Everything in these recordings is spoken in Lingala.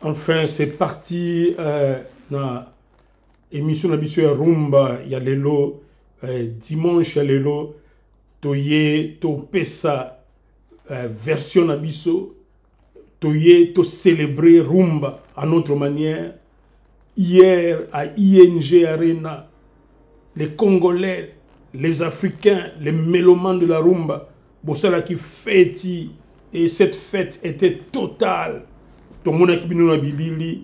Enfin, c'est parti dans l'émission de Rumba. Il y a l'élo dimanche, il y a l'élo toye to pesa version abisso toye to célébrer Rumba à notre manière. Hier à ING Arena, les Congolais, les Africains, les mélomanes de la Rumba, Bossala qui fête, et cette fête était totale. Tout le monde a bilili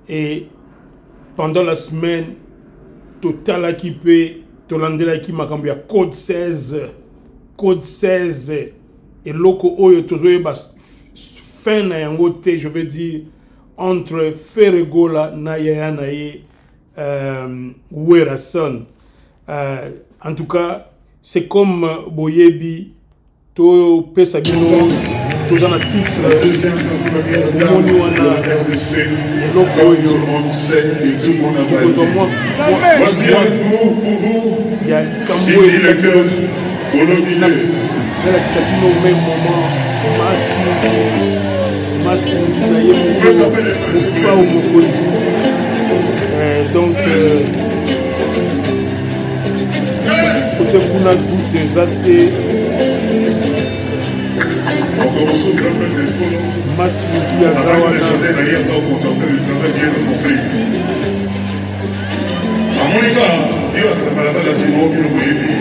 et pendant la semaine, total équipé, Tolandela qui m'a cambié code 16, et loko oyo tozoye bas fin na yangote, je veux dire entre Ferregola na yaya na ye Werason. En tout cas, c'est comme Boyebi, to pesa bino, to zana titre, omoni wana, eloko oyo, ya likambo elakisa bino au même moment, masi na ye mokufa ou mokonzi. Donc, côté kuna doute ezate masi moki aza wana amonika yo asabalaka na sima okilo boyebi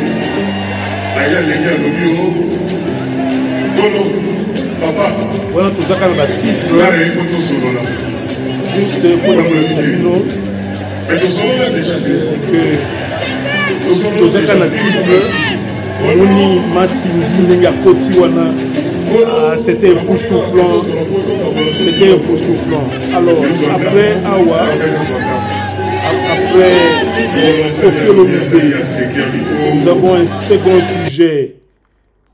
aya leki alobi o tolo papa wana tozaka na batitre eko tosolola juste mpona kolakisa bino tozaka na titre omoni masindi ndenge akoti wana. C'était époustouflant. C'était époustouflant. Alors, après Awa, après nous avons un second sujet.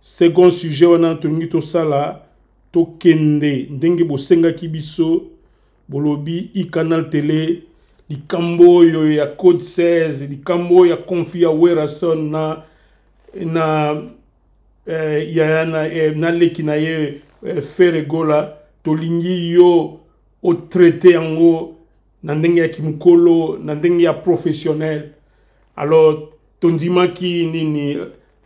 Second sujet, on a entendu tout ça là. Tokende, ndenge bosenga kibiso, bolobi, i canal télé, di kambo yo ya code 16, di kambo ya confia Werason na na leki na ye Ferregola tolingi yo o traité yango na ndenge ya kimukolo na ndenge ya professionnel. Alors tondimaki nini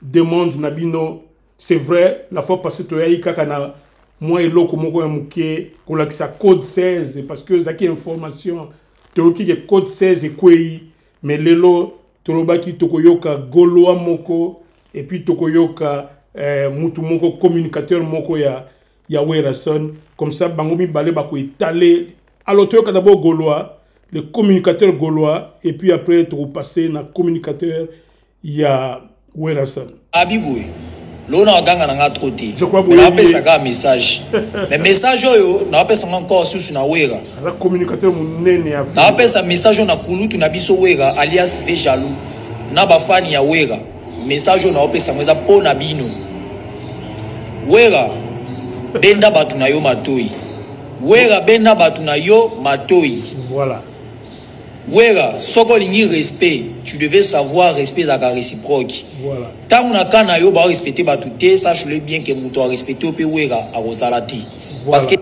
demande na bino, c'est vrai la fois passée to yayi kaka na moi eloko moko ya muke kolakisa code 16 parce que zaki information toki ke code 16 ekwei, mais lelo tolobaki tokoyoka goloa moko et puis tokoyoka mutu moko communicateur moko ya Werason, comme ça bangomi balé bako étaler. Alors toyoka d'abord gaulois, le communicateur gaulois, et puis après tu passer na communicateur ya Werason. Abiboué lona ganga na nga troti je crois na pesa ka message mais message oyo na pesa encore susu na Wera za communicateur munene ya na pesa message na kulutu na biso Wera alias Vejalou na bafani ya Wera. Message na opesa mweza po na bino Wera benda batu na yo matoi. Wera benda batu na yo matoi. Voilà. Wera soko lingi respect, tu devais savoir respect la réciproque. Voilà. Tant na kana yo ba respecter batu te, sache-le bien que muto a respecter pe Wera a rozalati. Parce que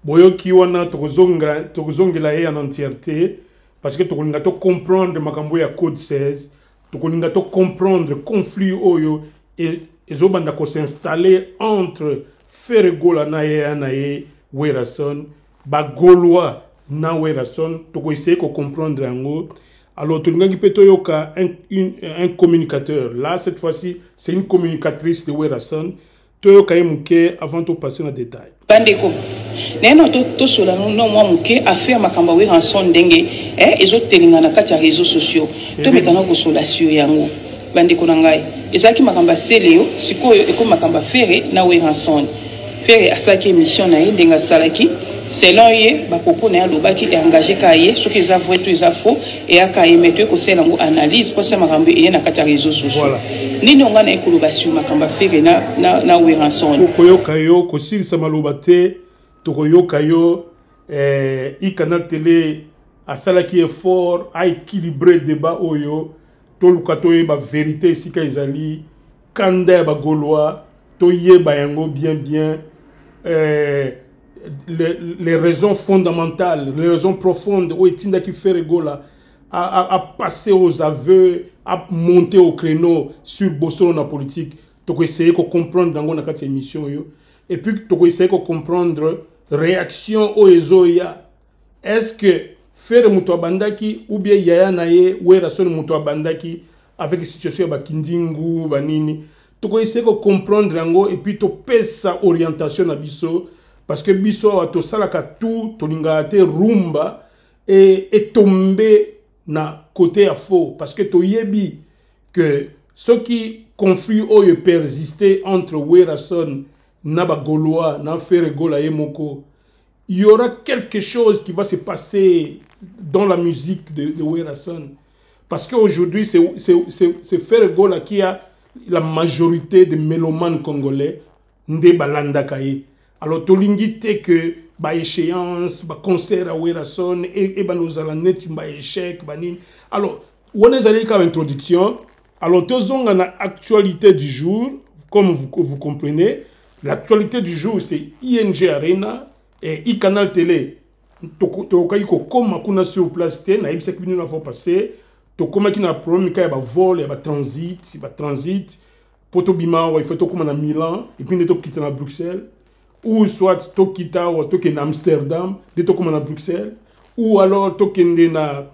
boyoki wana tozongela ye en entièreté parce que tokolinga to comprendre makambo ya code 16. Tokolinga to comprendre conflit oyo et ezobanda ko s'installer entre Ferregola na ye Werason, ba Gaulois na Werason, toko essayer ko comprendre yango. Alors tolinga ki peto yoka un communicateur. Là cette fois-ci, c'est une communicatrice de Werason. Toyoka yemuke avant de passer dans le détail. Bandeko. Neno to sola no mwa muke affaire makamba Werason ndenge ezo telinga na kati ya réseaux sociaux. To mekana ko solasio yango. Bandeko na ngai. Ezaki makamba seleo sikoyo eko makamba Ferre na Werason. Ferre asaki émission na ndenga salaki selon ye bapopo na lobaki e engagé ka ye soki eza vrai to eza faux et aka emetwe ko sela ngo analyse pour ça makambo e na kati ya réseaux sociaux. Voilà. Nini onga na ekolobasio makamba Ferre na Werason. Koyoka yo ko silisa maloba te tokoyoka yo i canal télé asalaki effort a équilibrer débat oyo toluka toyeba vérité sika ezali kanda ba Gaulois toyeba yango bien les raisons fondamentales, les raisons profondes, où est-il qui fait Gola à passer aux aveux, à monter au créneau sur Bossolo dans la politique. Donc, essayer de comprendre dans cette émission. Et puis, essayer de comprendre la réaction aux Ezoya. Est-ce que faire Moutoua Bandaki ou bien Yaya Naye ou Erason Moutoua Bandaki avec la situation de Kindingu, Banini. Donc, essayer de comprendre et puis de faire sa orientation à Bisso. Parce que Bisso a tout ça, tout, rumba et tomber na côté à faux. Parce que tu yebi que ce qui conflit ou persisté entre Werason, Naba Gaulois, Nafere Gola et Moko, il y aura quelque chose qui va se passer dans la musique de Werason. Parce qu'aujourd'hui, c'est Fere Gola qui a la majorité des mélomanes congolais, Nde Balanda Kaye. Alors, Tolingi te que ba échéance, ba concert à Werason et ba nous allons net ba échec, ba nini. Alors, on est allé comme introduction. Alors, tous on a l'actualité du jour, comme vous comprenez. L'actualité du jour, c'est ING Arena et iCanal Télé. Tokai ko koma kuna sur place te na ibsek binu na fo passer. To koma ki na problème ka ba vol, ba transit. Poto bima wa il faut to koma na Milan et puis ne to quitter na Bruxelles. Ou soit to kita ou to ken Amsterdam, de to koma na Bruxelles. Ou alors to kende na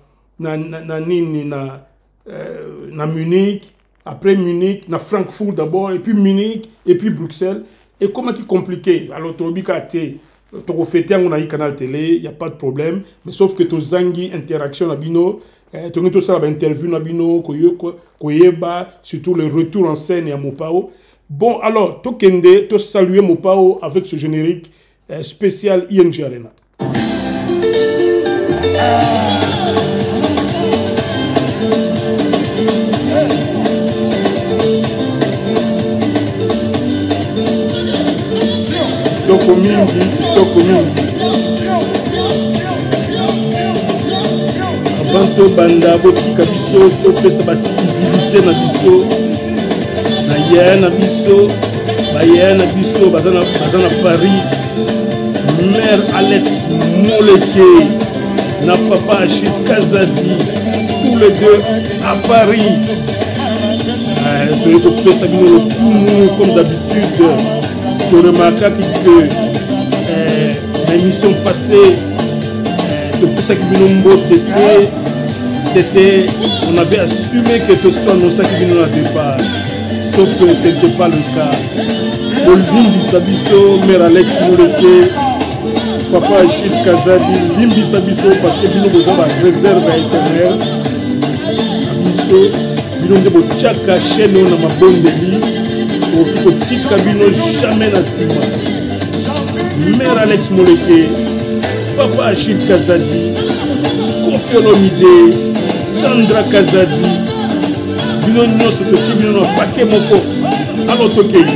Munich, après Munich, na Francfort d'abord, et puis Munich, et puis Bruxelles. Et comment c'est compliqué? Alors, tu as fait un canal télé, il n'y a pas de problème. Mais sauf que tu as une interaction à Bino, tu as une interview à Bino, surtout le retour en scène à Mopao. Bon, alors, tu as salué Mopao avec ce générique spécial ING Arena. Toko mingi. Avant to banda botika biso to pesa ba civilité na biso. Na biso bazana Paris. Mère Alex Moleke na papa Achille Kazadi, tous les deux à Paris. Comme d'habitude, tu remarques que l'émission passée, c'était, on avait assumé que tout ça nous n'avait pas, sauf que ce n'était pas le cas. Limbi Sabiso, Mère Alex Moleke, papa Achille Kazadi, Limbi Sabiso, parce que nous avons la réserve éternelle. Bino ndebo tchaka chaîne na mabondeli au tika bino jamais na sima. Mère Alex Moleke, papa Achille Kazadi, Kofi Olomide, Sandra Kazadi, bino nyonso to bino na paquet moko. Alors tokei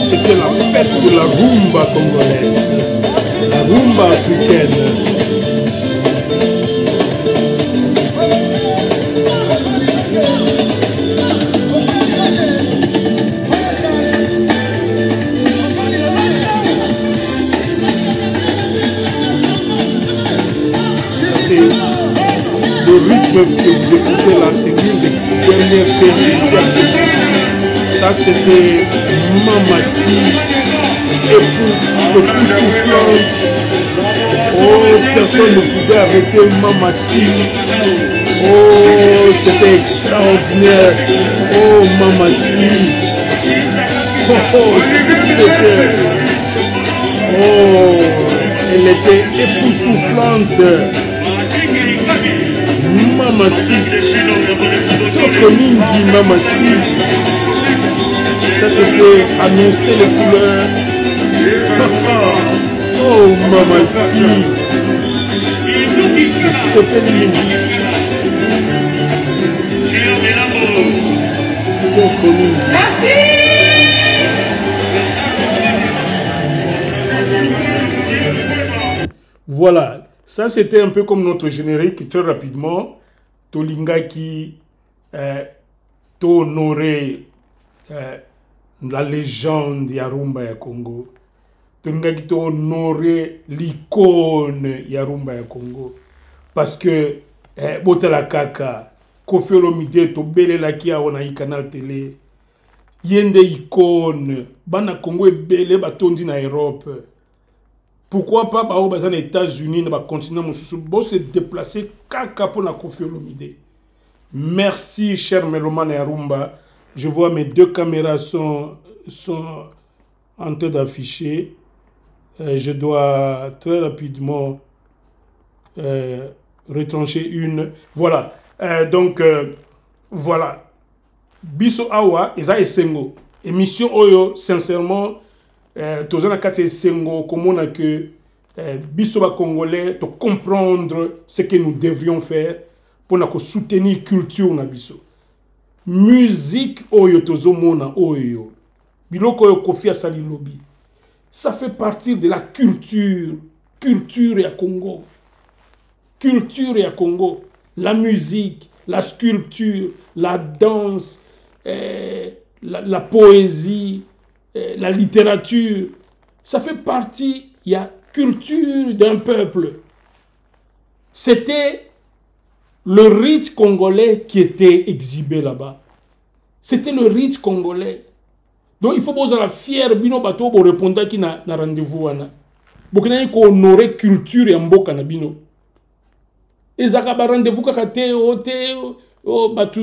c'était la fête de la rumba congolaise, la rumba africaine. Le rythme que vous écoutez là, c'est l'une des dernières périodes. Ça c'était Mamassi, époustouflante. Oh, personne ne pouvait arrêter Mamassi. Oh, c'était extraordinaire. Oh, Mamassi. Oh, c'était... Oh, elle était époustouflante. Mama Si. Toko mingi Mama Si. Ça c'était annoncer les couleurs. Oh Mama Si. C'était mingi. Toko mingi. Merci. Voilà, ça c'était un peu comme notre générique, très rapidement. Tolinga qui honoré la légende Yarumba ya Congo. Tolinga qui honoré l'icône Yarumba ya Congo. Parce que Botala Kaka, Koffi Olomide, Tobele Lakia, on a eu canal télé. Yende icône, Bana Congo et Bele Batondi na Europe. Pourquoi pas aux États-Unis, dans le continent, se déplacer kaka pour la Koffi Olomide. Merci, cher Meloman et Arumba. Je vois mes deux caméras sont en train d'afficher. Je dois très rapidement retrancher une. Voilà. Donc, voilà. Biso Awa, Eza Esengo. Émission Oyo, sincèrement, tozana kati Sengo, comme on a que biso congolais to comprendre ce que nous devrions faire pour nous soutenir culture na biso. Musique oyo tozomona oyo. Biloko oyo Koffi asali lobi. Ça fait partie de la culture ya Congo. Culture ya Congo, la musique, la sculpture, la danse, la poésie, la littérature, ça fait partie, il y a culture d'un peuple. C'était le rite congolais qui était exhibé là-bas. C'était le rite congolais. Donc il faut poser la fière bino bato pour répondre qui na rendez-vous ana. Bokena ko honorer culture ya mboka na bino. Ezaka ba rendez-vous kakate o batu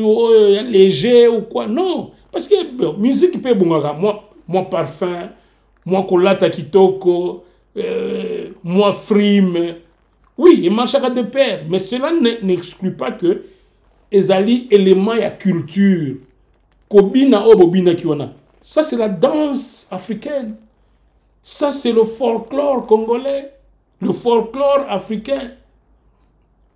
léger ou quoi. Non, parce que musique peut bongaka moi parfum, moi kolata kitoko, moi frime. Oui, il marche à de pair, mais cela n'exclut pas que ezali élément ya culture. Kobina o bobina kiwana. Ça c'est la danse africaine. Ça c'est le folklore congolais, le folklore africain.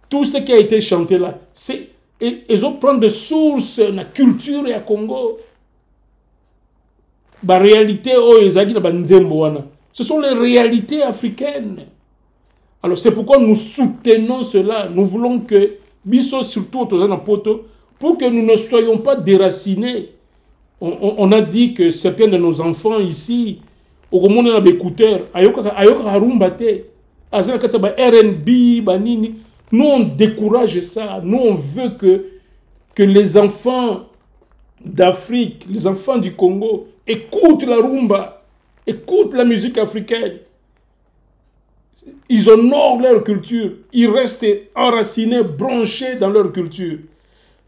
Tout ce qui a été chanté là, c'est ils ont pris de sources la culture ya Congo. La réalité, ce sont les réalités africaines. Alors c'est pourquoi nous soutenons cela. Nous voulons que, biso surtout pour que nous ne soyons pas déracinés. On a dit que certains de nos enfants ici, au monde on a des écouteurs, R&B, banini. Nous on décourage ça. Nous on veut que les enfants d'Afrique, les enfants du Congo, écoutent la rumba, écoutent la musique africaine. Ils honorent leur culture. Ils restent enracinés, branchés dans leur culture.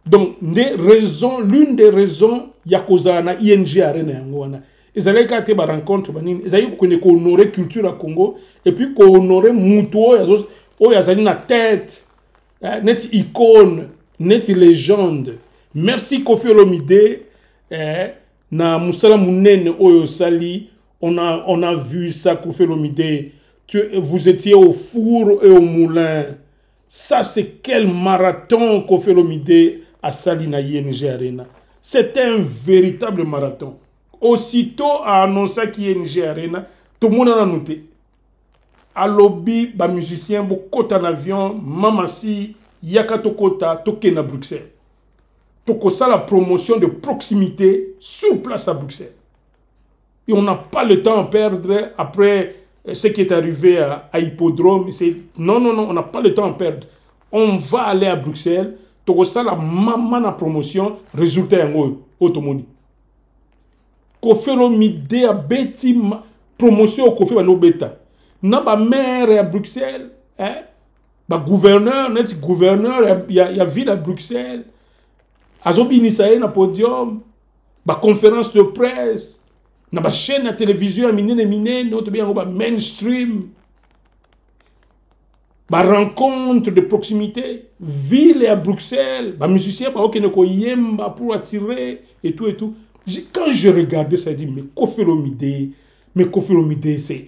Donc, l'une des raisons, il y a ING Arena. Ils allaient quand ils rencontrent, ils allaient honorer la culture à Congo, et puis honorer Moutou, ils allaient na tête, net icône, net légende. Merci Koffi Olomide, na Moussala Mounene Oyo Sali, on a vu ça Koffi Olomide. Vous étiez au four et au moulin. Ça c'est quel marathon Koffi Olomide à Salina ING Arena. C'était un véritable marathon. Aussitôt à annoncer qu'ING Arena, tout le monde a noté. À lobby, ba musicien, bo kota en avion, mamasi, yakato kota, toke na Bruxelles. Toko ça la promotion de proximité sur place à Bruxelles. Et on n'a pas le temps à perdre après ce qui est arrivé à Hippodrome. Non, on n'a pas le temps à perdre. On va aller à Bruxelles. Toko ça la maman na promotion, résultat en automoni. Koffi Olomide a beti promotion au Koffi Olomide. Na ba maire à Bruxelles, ba gouverneur, net gouverneur, il y a ville à Bruxelles. Azobi Nisaye na podium, ba conférence de presse, na ba chaîne de télévision à minene, notre bien ba mainstream. Bah, rencontre de proximité, ville et à Bruxelles, bah, musicien, bah, ok, yemba pour attirer et tout et tout. Quand je regardais ça, je dis, mais Koffi Olomide, c'est...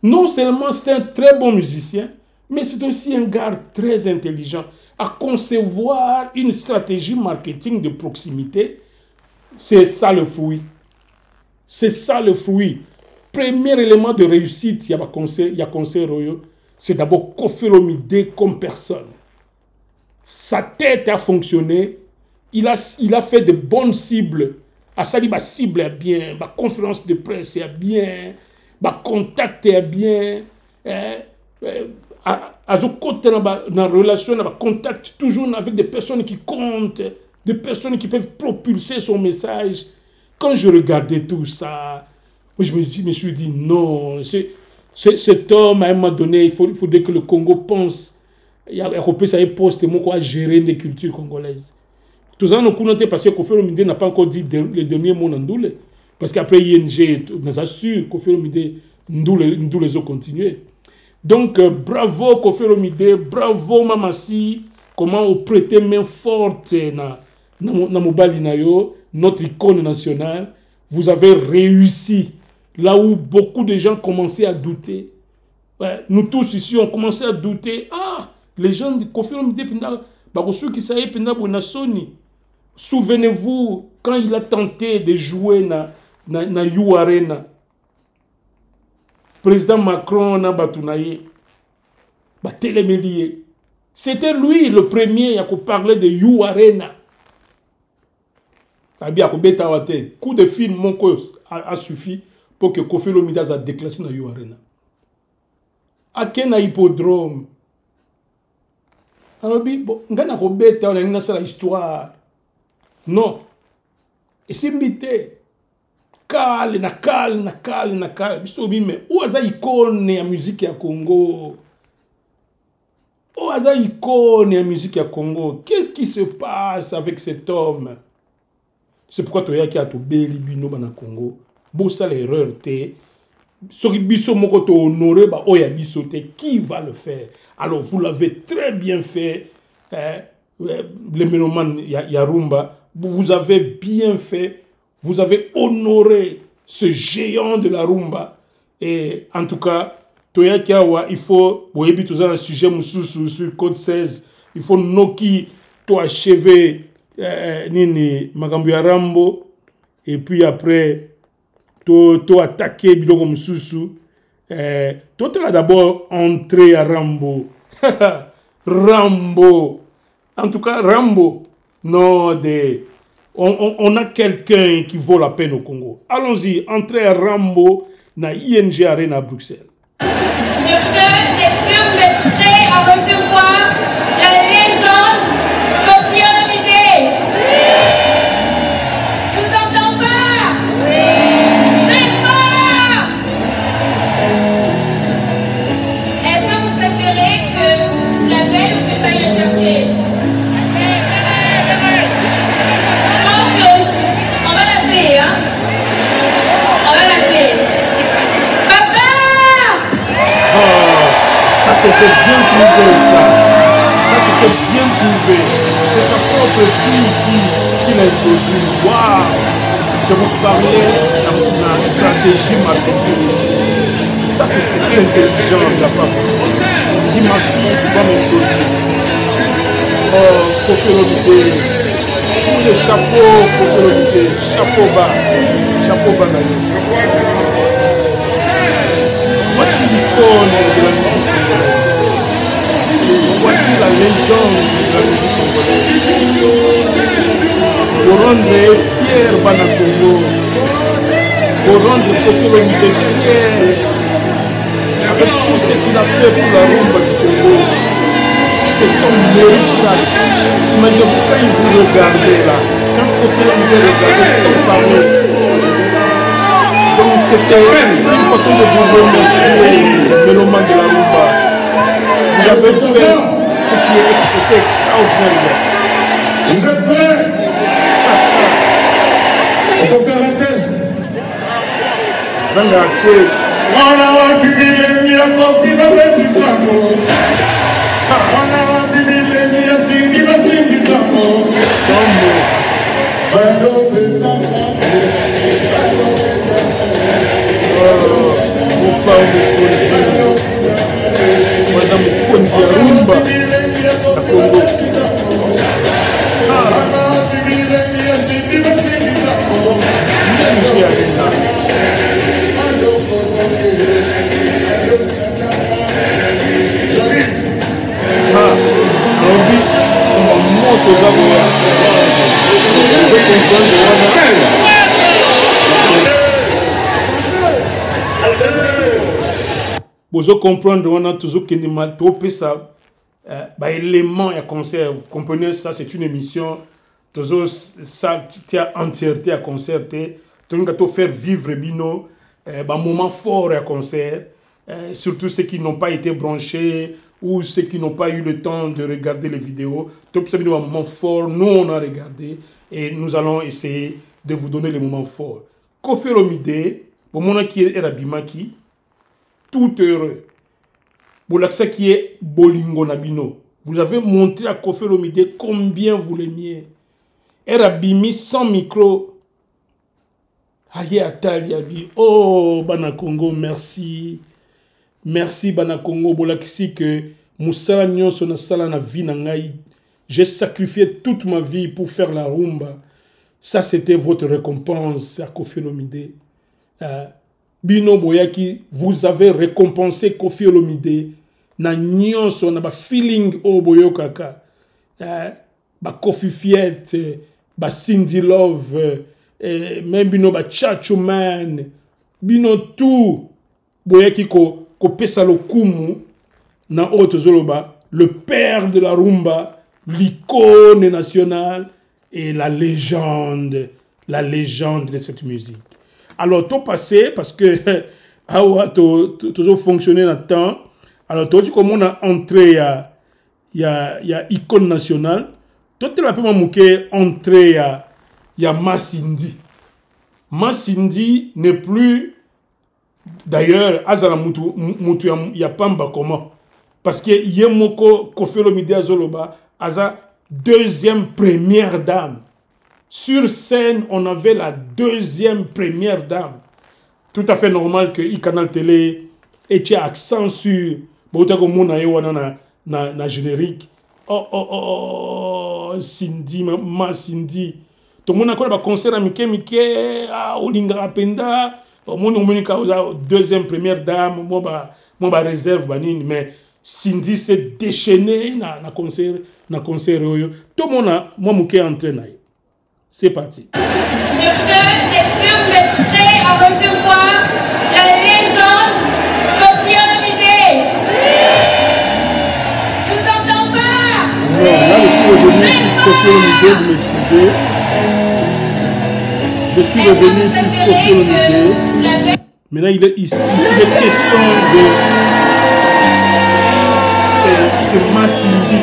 Non seulement c'est un très bon musicien, mais c'est aussi un gars très intelligent à concevoir une stratégie marketing de proximité. C'est ça le fruit. C'est ça le fruit. Premier élément de réussite, il y a concert Royo, c'est d'abord Koffi Olomide comme personne. Sa tête a fonctionné. Il a fait de bonnes cibles. À ça, ma cible est bien, ma conférence de presse est bien, ma contact est bien. À ce côté, dans la relation, dans contact toujours avec des personnes qui comptent, des personnes qui peuvent propulser son message. Quand je regardais tout ça, je me suis dit non, cet homme, à un moment donné, il faudrait que le Congo pense. Il y a un poste à gérer des cultures congolaises. Tout ça, nous connaissons parce que Koffi Olomide n'a pas encore dit le dernier mot dans Ndoule. Parce qu'après ING, nous assure que Koffi Olomide, Ndoule ont continué. Donc, bravo Koffi Olomide, bravo Mamassi, comment vous prêtez main forte dans Mobali Nayo, notre icône nationale. Vous avez réussi là où beaucoup de gens commençaient à douter. Ouais, nous tous ici, on commençait à douter. Ah, les gens de Koffi Olomide, ceux qui savaient que Sony. Souvenez-vous, quand il a tenté de jouer na You Arena, président Macron na Batounaye, c'était lui le premier à parler de You Arena. Coup de film, mon cause a suffi pour que Koffi Olomide a déclassé na You Arena. À quel hippodrome? Alors, bon, on a une histoire. Non. Et c'est mbité. Kale. Mais où est-ce icône la musique à Congo? Où est-ce icône la musique à Congo? Qu'est-ce qui se passe avec cet homme? C'est pourquoi tu as qui a tout béli bino na Congo. Bossa l'erreur te. Soki biso moko to honoré ba oya biso te. Qui va le faire? Alors vous l'avez très bien fait. Les mélomanes Yarumba. Vous avez bien fait, vous avez honoré ce géant de la rumba. Et en tout cas, Toya Kiawa, il faut, vous voyez, tout ça, un sujet sur Code 16, il faut Noki, toi achever Nini Magambuya Rambo, et puis après, toi attaquer Biloko Moussoussou. Toi, tu as d'abord entré à Rambo. Rambo. En tout cas, Rambo. Non, on a quelqu'un qui vaut la peine au Congo. Allons-y, entrez à Rambo, na ING Arena à Bruxelles. Sur ce, est-ce que vous êtes prêts à recevoir la légende Koffi Olomide? Je vous entends pas. Très fort. Est-ce que vous préférez que je l'appelle ou que j'aille le chercher? Hein? On va l'appeler. Papa! Oh, ça c'était bien trouvé, ça. Ça c'était bien trouvé. C'est sa propre fille qui l'a introduit. Waouh! Je vous parlais de la stratégie marketing. Ça c'est très intelligent de la part. Il m'a dit, tu vas m'introduire. Oh, Koffi Olomide. Le chapeau pour le chapeau bas Nani. Voici l'icône de la musique congolaise. Voici la légende de la musique congolaise. Pour rendre fier Bana Congo, pour rendre Koffi Olomide fier avec tout ce qu'il a fait pour la rumba du Congo. C'est comme mérite. Imaginez quand vous regardez là, quand Koffi Olomide regarde sans parler. Donc c'est une façon de vous remercier, mélomane de la rumba. Vous avez fait ce qui était extraordinaire. Vous êtes prêts? On peut faire un test. Venga, test. On a un bibile, il y a Koffi Olomide. Vous comprendre, on a toujours qu'il y ça, élément et concert. Vous comprenez ça, c'est une émission. Toujours ça, tu as entièreté à concerter. Tu dois faire vivre bino, moment fort à concert. Surtout ceux qui n'ont pas été branchés ou ceux qui n'ont pas eu le temps de regarder les vidéos. Tout ça, un moment fort. Nous, on a regardé et nous allons essayer de vous donner les moments forts. Koffi Olomide, pour mon qui est Rabimaki. Tout heureux. Pour l'accès qui est Bolingo Nabino. Vous avez montré à Koffi Olomide combien vous l'aimiez. Erabimi sans micro. Aye Ataliabi. Oh, Bana Congo, merci. Merci Bana Congo. Bolakisi que Moussala Nyonso na sala na vie na ngai. J'ai sacrifié toute ma vie pour faire la rumba. Ça, c'était votre récompense à Koffi Olomide. Bino Boyaki, vous avez récompensé Koffi Olomide. Na nyonso na ba feeling o boyokaka. Ba Kofi Fiet, ba Cindy Love, même bino ba Chacho Man. Bino tout Boyaki ko pesa lokumu na haute zoloba, le père de la rumba, l'icône nationale et la légende de cette musique. Alors, tout passé, parce que toujours fonctionné dans le temps. Alors, tout comme on a entré, il y a icône nationale. Tout le monde a entré, il y a Massindi. Massindi n'est plus, d'ailleurs, Azala Moutou, il n'y a pas comment. Parce que Yemoko Koffi Olomide Azoloba, Aza, deuxième première dame. Sur scène, on avait la deuxième première dame. Tout à fait normal que Canal Télé ait accent sur na générique. Oh, Cindy, ma Cindy. Tout le monde a connu un concert à Mike, Olinga Penda. Au monde, on a deuxième première dame. Moi, réserve, mais Cindy s'est déchaîné na concert. Tout le monde a entraîné. C'est parti. Sur ce, est-ce que vous êtes prêts à recevoir la légende Koffi Olomide? Je vous entends pas. Non, là, je suis revenu sur Koffi Olomide, vous m'excusez. Je suis revenu sur Koffi Olomide. Maintenant, il est ici. Il est question de... C'est Massindi.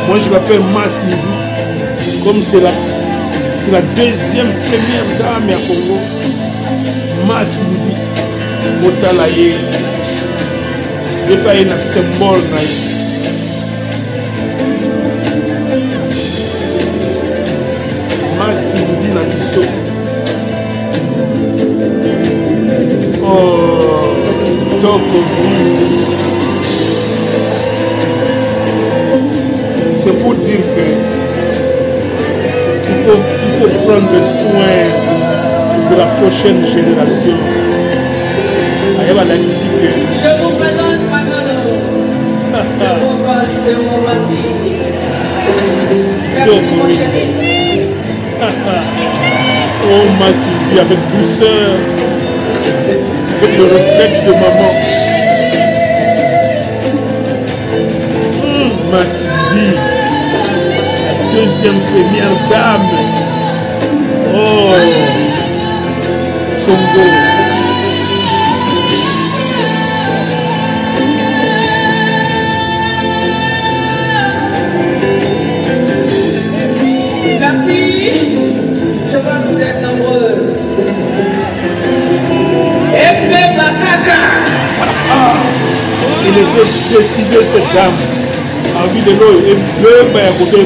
Moi, je l'appelle Massindi. Comme c'est la deuxième première dame à Congo. Massindi. Motalaye. Je n'ai pas un symbole. Massindi na biso. Oh, Toko. C'est pour dire que il faut prendre soin de la prochaine génération. Je vous présente Manolo, le beau gosse de mon mari. Merci mon chéri. Oh Massindi, avec douceur, avec le respect de maman. Massindi, la deuxième première dame. Oh, Congo. Merci. Je vois que vous êtes nombreux. Et même la caca. Il était décidé cette dame envie de l'eau et bleu à côté.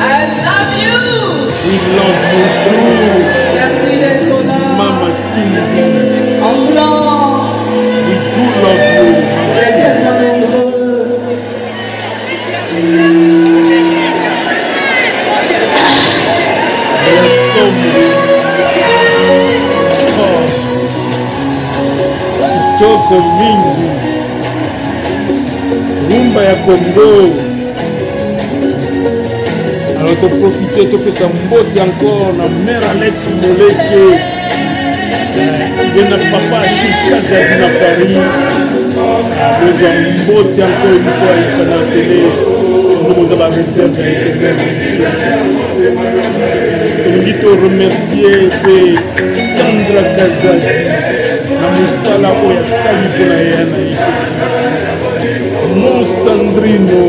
I love you. We love you too. Merci d'être là. Mama Cindy. En blanc. We do love you. Vous êtes tellement nombreux. Kitoko mingi rumba ya Congo. Alors to profiter topesa mbote encore na mère Alex Moleke na papa Chikaza na Paris besoin mbote encore une fois il na télé nous avons réserve et to remercier Sandra Kazaki na musala oya sali pona yana mon Sandrino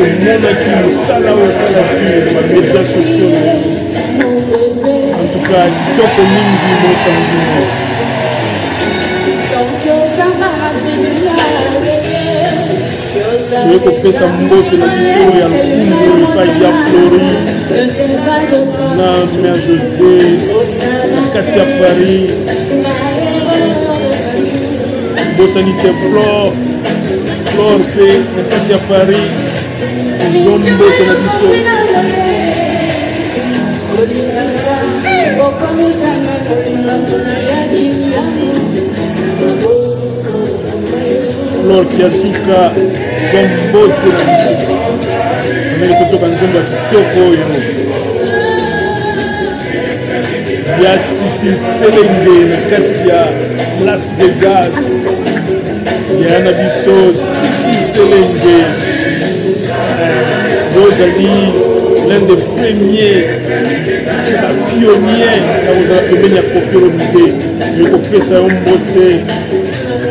omonaki musala oyo asalaki bamédias sociaux en tout cas kitoko mingi mon Sandrino toye kopesa mbote na biso ya nkumbu epai ya Flori na mère José na kati ya Paris bosani te Flore mpe na kati ya Paris ozwa mbote na biso Flore Kiasuka zwa mbote na biso ndenge totoka nzembo ya kitoko oyo ya Sisi Selenge na kati ya Las Vegas yana biso Sisi Selenge bozali l'un des premiers pionniers na kozala pembeni ya Koffi Olomide ekopesa yo mbote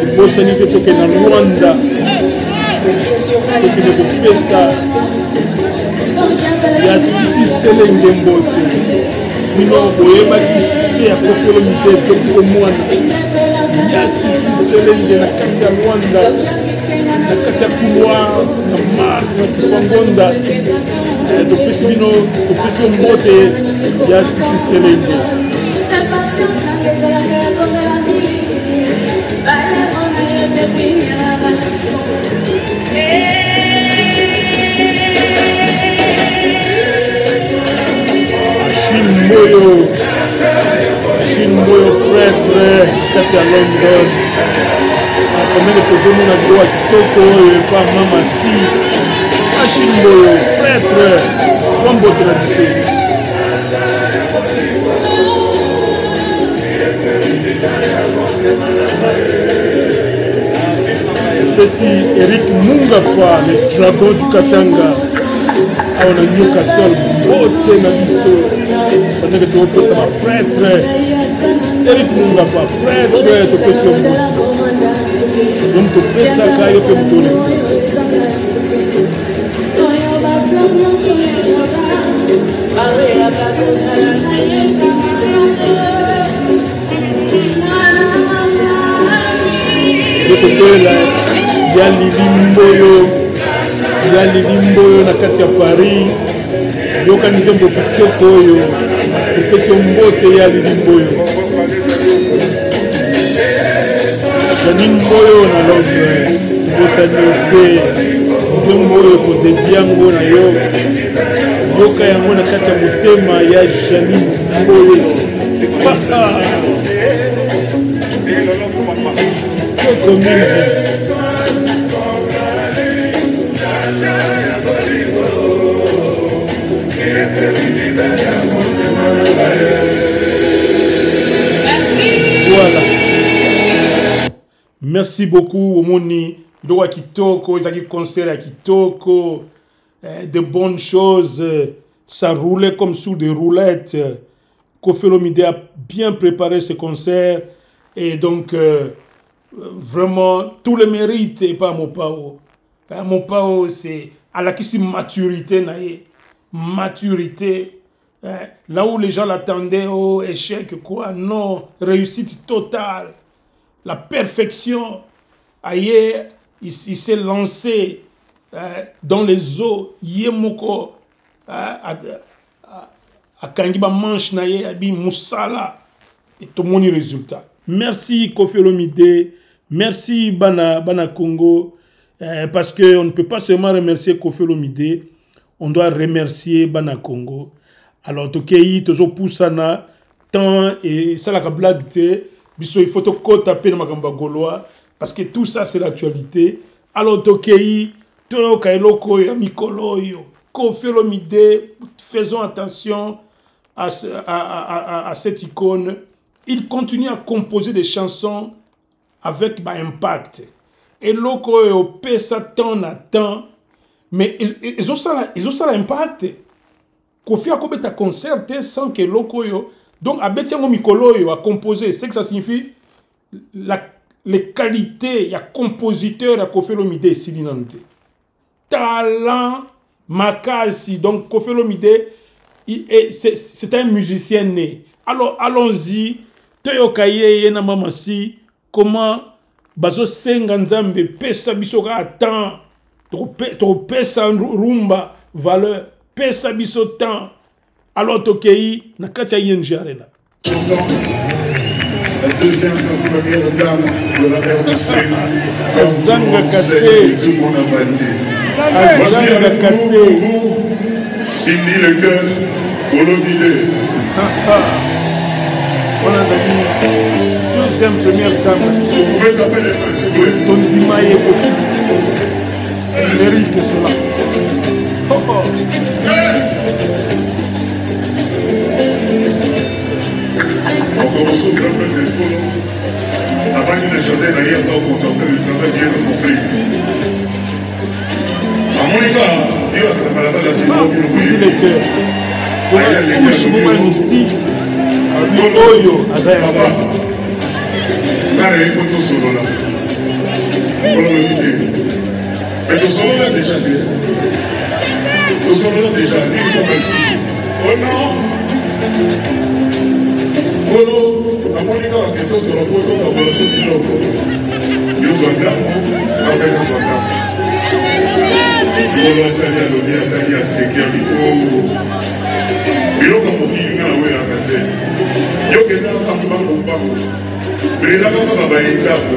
ebosani te toke na Rwanda tokende kopesa ya Sisi Selenge mbote bino boyebaki sisi ya Koffi Olomide toki komwana ya Sisi Selenge na kati ya Rwanda na kati ya couloir na Mars na Kifangonda topesi bino topesi mbote ya Sisi Selenge Chimboyo prêtre kati ya London akomene kozomona droit kitoko oyo epa mama si Chimboyo prêtre wambote na biso epesi Eric Mungafa le dragon du Katanga awa na Newcastle mbote na biso bandeke tokopesa baprêtre Eric Mungafa prêtre topesi yo mbote donc topesaka yo mpe motoli yokotolela ya lilimboyo na kati ya Paris yokani nzembo kitoko oyo topesi yo mbote ya lilimboyo Janine Mboyo na Londres tobosani yo te nzembo oyo kodedi yango na yo yoka yango na kati ya motema ya Janine Mboyo kitoko mingi voilà. Merci beaucoup Omoni Doa Kitoko, Izaki concert à Kitoko, de bonnes choses, ça roulait comme sous des roulettes. Koffi Olomide a bien préparé ce concert et donc vraiment tout le mérite et pas Mopao. Mopao c'est à la question maturité maturité. Là où les gens l'attendaient au échec, quoi, non, réussite totale, la perfection. Ailleurs, il s'est lancé dans les eaux, yemoko a kangiba manche na ye abi musala et tout mon résultat. Merci Koffi Olomide, merci Bana Congo, parce que on ne peut pas seulement remercier Koffi Olomide, on doit remercier Bana Congo. Alors tokei tozo poussana tant et ça la blague té biso il faut to taper na makamba goloa parce que tout ça c'est l'actualité. Alors tokei to kailoko ya mikolo yo Koffi Olomide, faisons attention à cette icône. Il continue à composer des chansons avec impact. Et loko yo pesa tant à temps, mais ils ont ça l'impact. Koffi a combien de concerts sans que loko yo. Donc abetiango mikolo yo a composé, c'est que ça signifie les qualités, il y a compositeur à Koffi Olomide silinante. Talent makasi, donc Koffi Olomide c'est un musicien né. Alors allons-y, toyokaye na mamasi comment bazo senga nzambe pesa biso ka temps to pesa rumba valeur pesa biso temps. Alors tokei na katia yenji arena. La deuxième, la première dame de la RDC, comme tout le monde sait et tout le monde a validé. Voici avec nous, pour vous, Cindy le cœur, Olomide. On a dit, deuxième, première dame. Vous pouvez taper les mains, s'il vous plaît. Ton dimaille est possible. Elle mérite cela. On commence au grand peu des solos. Avant de chanter, il y a ça au contemporain, le travail bien compris. À Monica, il y a ça la Simon qui nous dit. Papa, là, il y a un solo là. Mais tout solo là déjà fait. Tout solo là déjà, il faut faire ici. Oh non! Polo, la Monica a quelque chose sur le polo, on va se dire au polo. Ils sont là, avec un soldat. Polo, t'as dit à l'objet, t'as dit à Sékia, Bilo ka mokili nga na we na kate. Yo ke na ka mbango mbango. Bila ka ka ba itapo.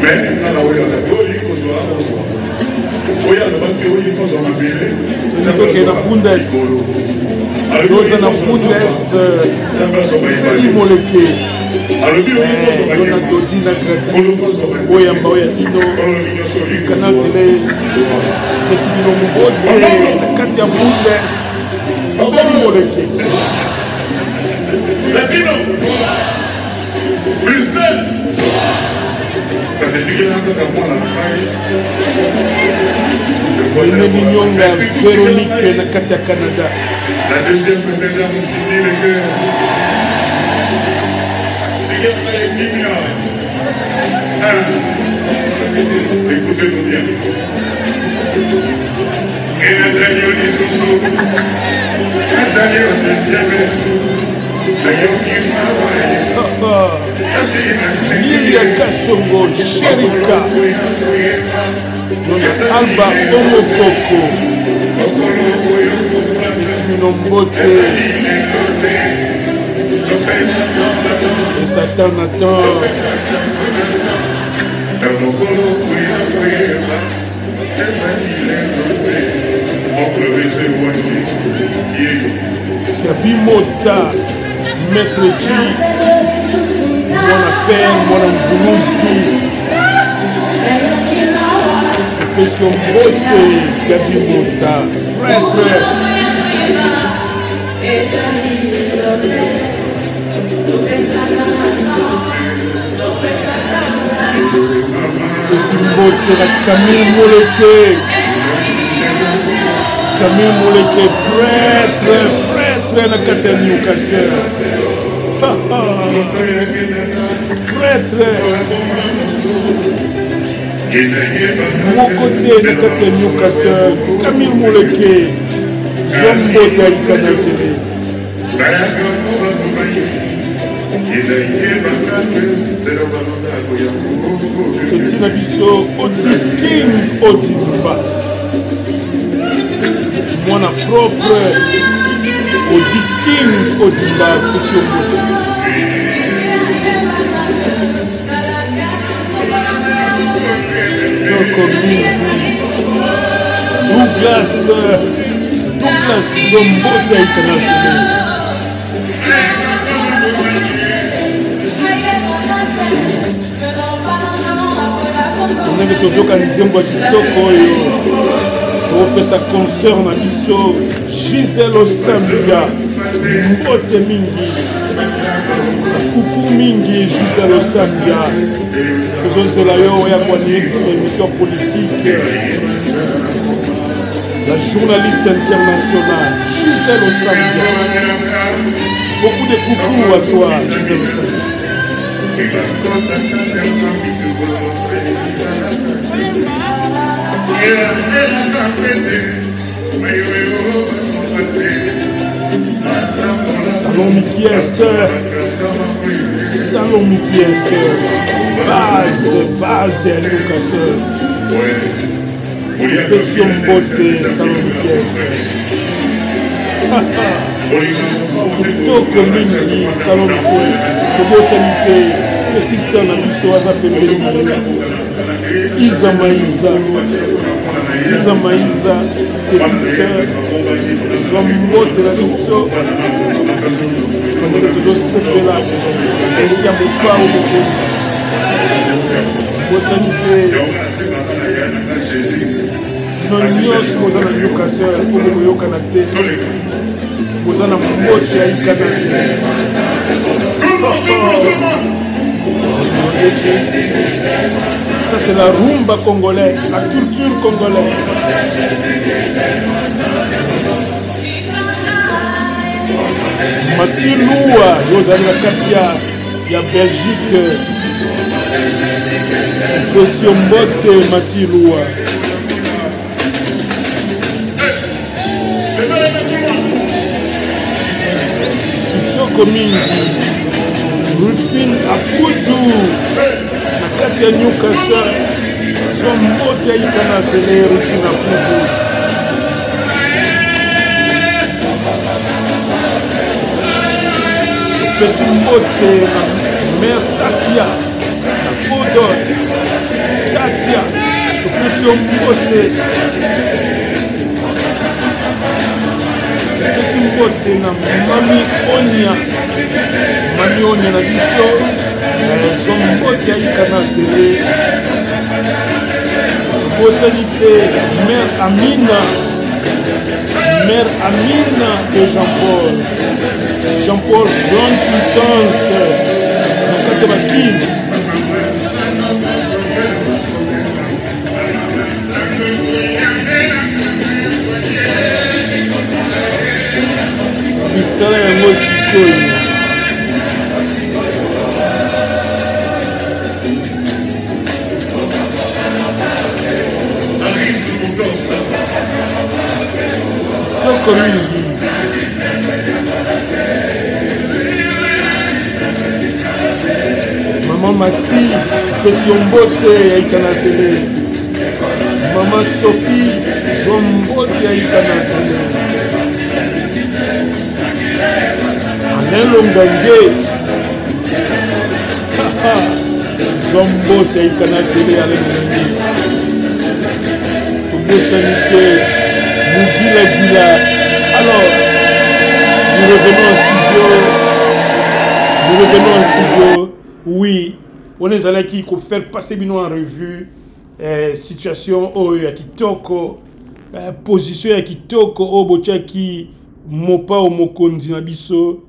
Mais na na we na kate. Yo liko so a so. Oya no ba ke o liko so ma bele. Ça fait que na pundes. Doza na pundes. Imoleke. Alobi o liko so ma bele. Dona dodina gratuit. Oya mba oya ino. Canal télé. Koffi Olomide. Kati ya pundes. Latino, Bruxelles, parce que tu es là quand on a Mignonga, Véronique, na Katia Canada. La deuxième première dame, Cindy le cœur. C'est qu'est-ce que c'est mignon. Écoutez-nous bien. Et Nathaniel dit Soso, Nathaniel deuxième, Lilia Kasongo, Sherika, Alba Omokoko, Minombote, et Satan Nathan. Kabimota, Maître G, mon appel, mon amboulouzi, Question Bote, Kabimota, prêtre. Question Bote, la Camille Moleke. Camille Moleke, prêtre na kata Newcastle. Prêtre. Mon côté na kata Newcastle. Camille Moleke. Jean Bote à Canal TV. Petit Nabiso, Odi King, Odi Duba. Moi, na propre, Odi King, Odi Duba, Petit Obo. Douglas Zombote International. On est de Tozoka Nzembo Kitoko et sa concert na biso Gisèle Osambia Mbote Mingi Coucou Mingi Gisèle Osambia. Faisons la yo ya kwa émission politique. La journaliste internationale Gisèle Osambia. Beaucoup de coucou à toi Gisèle Osambia. Salon Mikies, Salon Mikies, base éducateur. Question beauté, Salon Mikies. Kitoko mingi, Salon Mikies. Togo sanité, petite sœur na biso aza pembeni. Isa Maïza, petite sœur. Zombote na biso. Ça c'est la rumba congolaise, la culture congolaise. Mathieu Loua, José Katia, il y a Belgique, Monsieur Mbote, Mathieu Loua. Kitoko Mingi, Rufine Apoudou, Nakatia Newcastle, son Mbote Aïkana Télé, Rufine Apoudou. C'est une beauté, mère Tatia, la photo, Tatia, c'est une beauté. C'est une beauté, Mami Onia, la biso, son beauté à Ikana Télé. Beauté, mère Amina de Jean-Paul. Jean-Paul, grande puissance, dans 86. Il serait un mot citoyen. Comme il dit. Maman Maxi, Petit Ombote Aïkana Télé. Maman Sophie, Zombote Aïkana Télé. Alain Longangé, Zombote Aïkana Télé, Alain Longangé. Togo Sanité, Mougila. Alors, nous revenons en studio. Oui, on est allé qui faire passer en revue situation à Kitoko, position à Kitoko, au bocha qui mopa au mokondi na biso,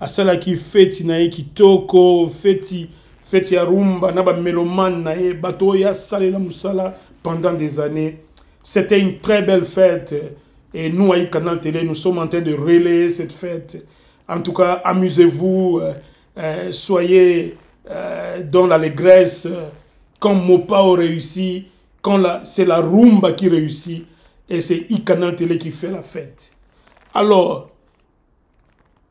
à cela qui fête na Kitoko, fête ya rumba na ba meloman na bato ya salé la musala pendant des années. C'était une très belle fête et nous à Canal Télé nous sommes en train de relayer cette fête. En tout cas, amusez-vous. Soyez dans l'allégresse quand Mopao réussit, quand c'est la rumba qui réussit et c'est Icanal Télé qui fait la fête. Alors,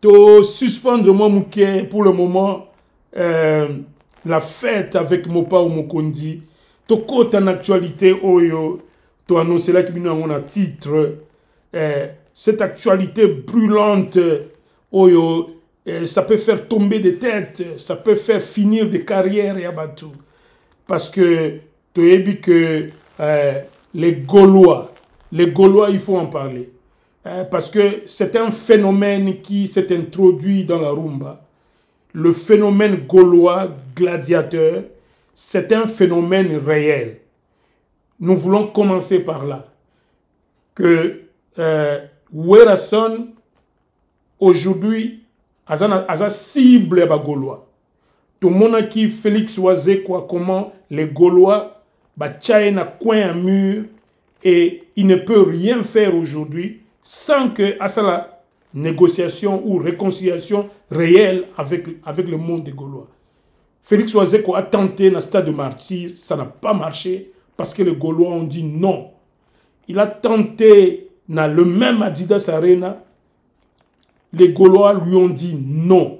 to suspendre moi mouké pour le moment la fête avec Mopa ou Mokondi. To côté en actualité oyo to annoncer là qui bino on a titre cette actualité brûlante oyo ça peut faire tomber des têtes, ça peut faire finir des carrières et abattu. Parce que tu as dit que les Gaulois, il faut en parler. Parce que c'est un phénomène qui s'est introduit dans la rumba. Le phénomène gaulois gladiateur, c'est un phénomène réel. Nous voulons commencer par là. Que Werason, aujourd'hui, a cible les Gaulois. Tout le monde qui Félix Oisé, comment les Gaulois na coin à mur et il ne peut rien faire aujourd'hui sans que à la négociation ou réconciliation réelle avec le monde des Gaulois. Félix Oisé a tenté dans le stade de martyr, ça n'a pas marché parce que les Gaulois ont dit non. Il a tenté dans le même Adidas Arena. Les Gaulois lui ont dit non,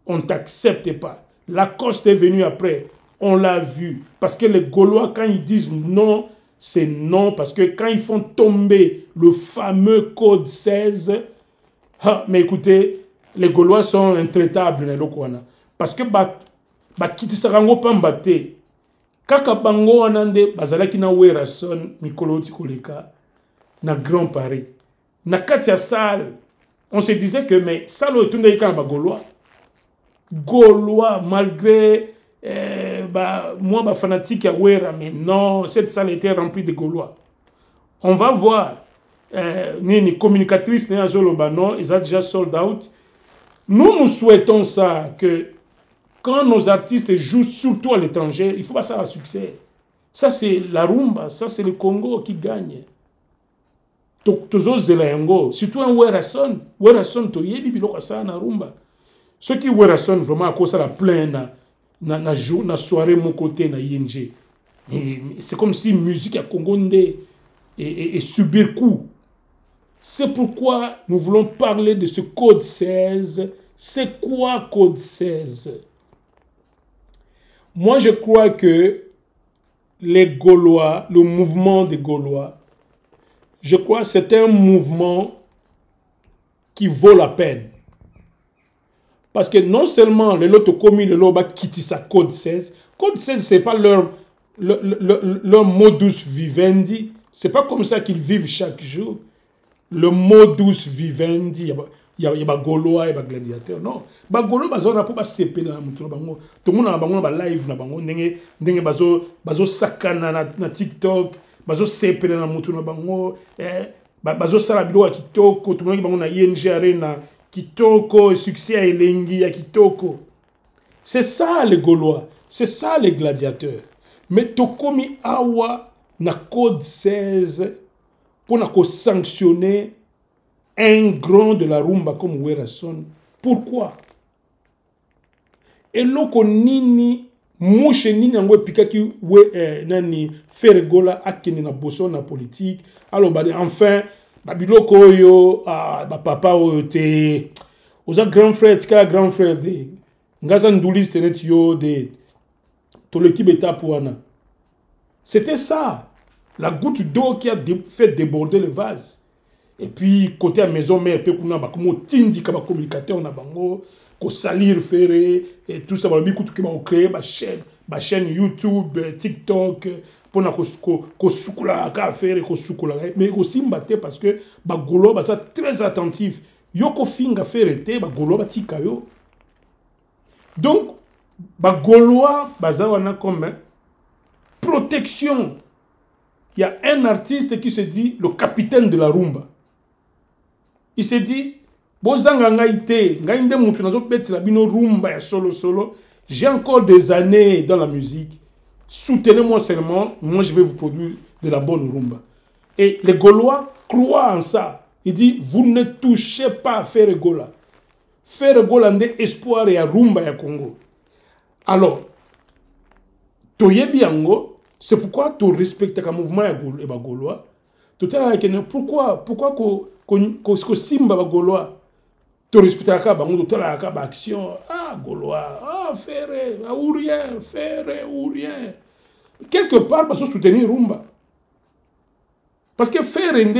on ne t'accepte pas. Lacoste est venu après, on l'a vu. Parce que les Gaulois, quand ils disent non, c'est non. Parce que quand ils font tomber le fameux code 16, mais écoutez, les Gaulois sont intraitables. Parce que Kitisarango Pambate, Kaka Bango Anande, Bazalaki na Werason, Mikolo Tikoleka, na Grand Paris. Na Katia Salle, on se disait que, mais ça, le tourne de Gaulois. Gaulois, malgré moi, fanatique à Wera, mais non, cette salle était remplie de Gaulois. On va voir. Ni communicatrice, ni Azolobano, ils ont déjà sold out. Nous souhaitons ça, que quand nos artistes jouent surtout à l'étranger, il faut pas ça à succès. Ça, c'est la rumba, ça, c'est le Congo qui gagne. Surtout un Werason, to yebi biloko sa na rumba. Ceux qui Werason vraiment à cause de la plaine na soirée mon côté na ING. C'est comme si musique à Congo et subir coup. C'est pourquoi nous voulons parler de ce code 16. C'est quoi code 16? Moi je crois que les Gaulois, le mouvement des Gaulois, je crois que c'est un mouvement qui vaut la peine. Parce que non seulement les lots commis, les lots quittent sa code 16. Code 16, ce n'est pas leur modus vivendi. Ce n'est pas comme ça qu'ils vivent chaque jour. Le modus vivendi, il y a des Gaulois et des gladiateurs. Non. Les Gaulois, ils ont pas CP dans tout le monde a live, ils ont sakana na TikTok. Bazo CP na mutu na bango bazo sala bilo ya kitoko tout le monde bango na ING Arena kitoko succès à elengi ya kitoko. C'est ça les Gaulois, c'est ça les gladiateurs. Mais tokomi awa na code 16 pour na ko sanctionner un grand de la rumba comme Werason. Pourquoi? Et loko nini mouche nini ngwe pikaki nani Ferregola akene na boso na politique. Alors enfin babiloko yo papa oyo te oza grand frère tika grand frère de ngaza nduliste net yo de to l'équipe étape wana. C'était ça, la goutte d'eau qui a fait déborder le vase. Et puis côté à maison mère pe kuna ba comme tindi ka ba communicateur na bango ko salir ferré et tout ça ba bi kutu ki ba créer ba chaîne YouTube, TikTok pour na ko sukula ka faire ko sukula mais aussi mbaté parce que ba golo ba ça très attentif yo ko finga faire té ba golo ba tika yo. Donc ba golois baza wana comme protection. Il y a un artiste qui se dit le capitaine de la rumba. Il se dit, j'ai encore des années dans la musique. Soutenez-moi seulement, moi je vais vous produire de la bonne rumba. Et les Gaulois croient en ça. Il dit, vous ne touchez pas à Ferregola. Ferregola n'est espoir et à rumba et à Congo. Alors, Toyebiango, c'est pourquoi tu respectes le mouvement et les Gaulois. Pourquoi Simba Gaulois to respectaka bango totalaka ba action Gaulois Ferré ou rien Ferré ou rien quelque part parce que soutenir Rumba parce que Ferré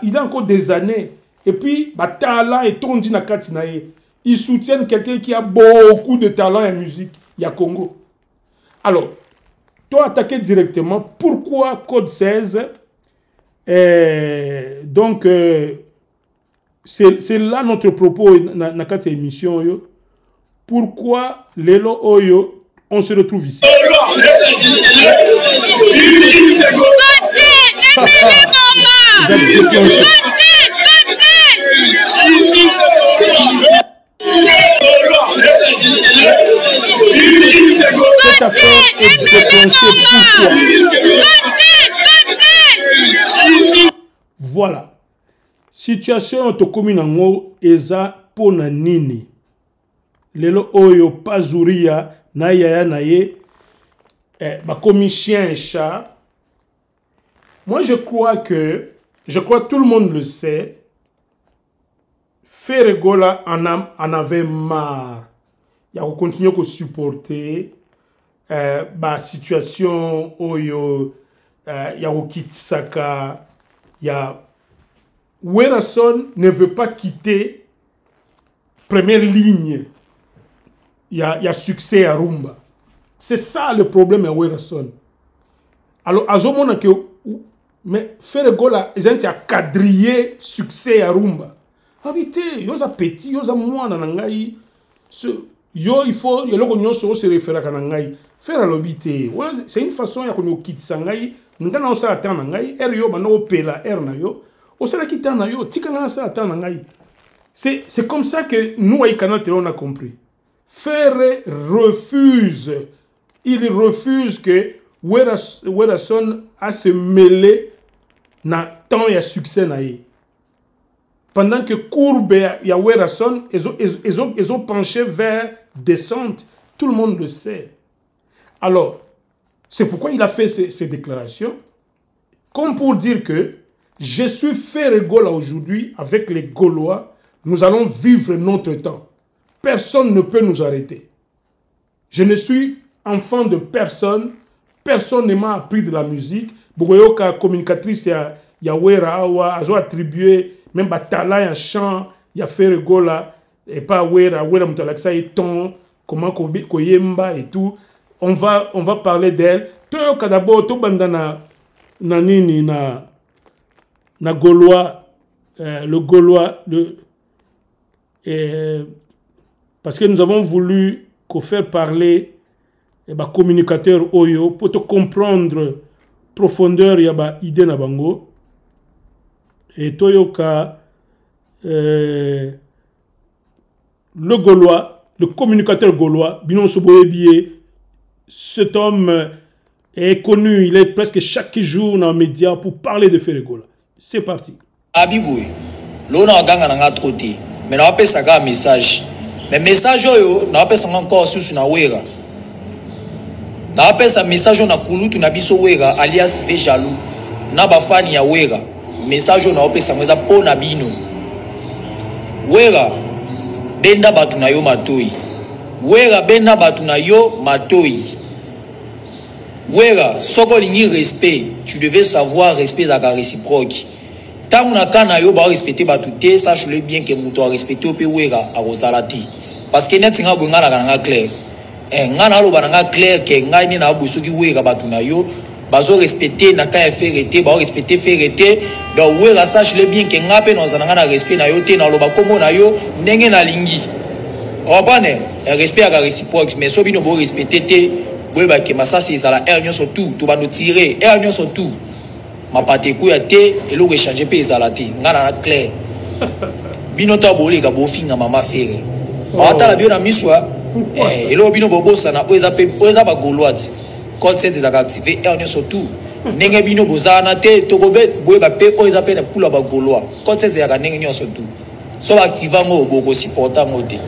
il a encore des années et puis ba talent et tondi na kati na ye ils soutiennent quelqu'un qui a beaucoup de talent en musique il y a Congo. Alors toi attaquer directement pourquoi Code 16 donc c'est là notre propos na kati émission yo. Pourquoi Lelo Oyo on se retrouve ici. Cette affaire est déclenchée pourquoi? Voilà. Situation to commune en eza pona nini. Lelo oyo pazuria na yaya na ye bakomi chien et chat. Moi je crois que tout le monde le sait. Ferregola en avait marre. Il a continué à supporter la situation oyo il y a Kitsaka, il y a Werason ne veut pas quitter première ligne. Il y a succès à Rumba. C'est ça le problème à Werason. Alors, à ce moment mais Ferregola, il a quadrillé succès à Rumba. Habité, il y a petit, il y a moins nangai. Yo, il faut, il y a l'occasion de se référer à nangai. Faire à l'habité. C'est une façon de quitter sangai. Nous avons ça à nangai. Yo, bano pela na yo. Osala kita na yo. Tika ça à nangai. C'est comme ça que nous, à Canal Télé, on a compris. Ferre refuse. Il refuse que Werason a se mêler na temps et succès na ye. Pendant que courbe et Werason, ils ont penché vers descente. Tout le monde le sait. Alors, c'est pourquoi il a fait ces déclarations. Comme pour dire que je suis Ferregola aujourd'hui avec les Gaulois. Nous allons vivre notre temps. Personne ne peut nous arrêter. Je ne suis enfant de personne. Personne ne m'a appris de la musique. Bogoyoka, communicatrice, il y a Wera, ils ont attribué même talent en chant, il y a Ferregola, et pas Wera, Moutalaksa et ton, comment Koyemba et tout. On va parler d'elle. Toyoka d'abord, tout bandana, nanini, na Gaulois, le Gaulois, parce que nous avons voulu faire parler communicateur Oyo pour te comprendre profondeur y a idée na bango et Toyoka le Gaulois, le communicateur gaulois Binon Soboyebié, cet homme est connu, il est presque chaque jour dans les médias pour parler de Ferregola. C'est parti. Abiboué, l'on a gagné un troté, mais on a fait un message. Mais message yo, on a fait encore sur na wera. On a fait un message na kulutu na biso wera alias V jaloux. Na bafani ya wera. Message on a fait ça po na bino. Wera benda batu na yo matoi. Wera benda batu na yo matoi. Wera soko lingi respect, tu devais savoir respect la réciproque. Tant on a kana yo ba respecter batute, sache-le bien que muto a respecter pe wera a rozalati. Parce que net singa bonga na clair. Ngana lo bananga clair que ngai ni na busuki wera batuna yo, bazo respecter na ka ferete, ba respecter ferete, donc wera sache-le bien que ngape no zananga na respect na yo te na lo ba kombo na yo ndenge na lingi. Obane, respect a réciproque, mais so bino bo respecter te, weba ke masasi ezala ernion surtout, to ba no tirer, ernion surtout. Ma pate kuya te et lo échanger pe ezalati ngana na clair bino ta boleka bo finga mama fere ata la bio na miswa et lo bino bobosa na oza ba Gaulois code 16 ezaka activer et on surtout ndenge bino bozana te tokobe boyeba pe oza pe na pula ba Gaulois code 16 ezaka ndenge nyo surtout so ba activer ngo boko supporta ngote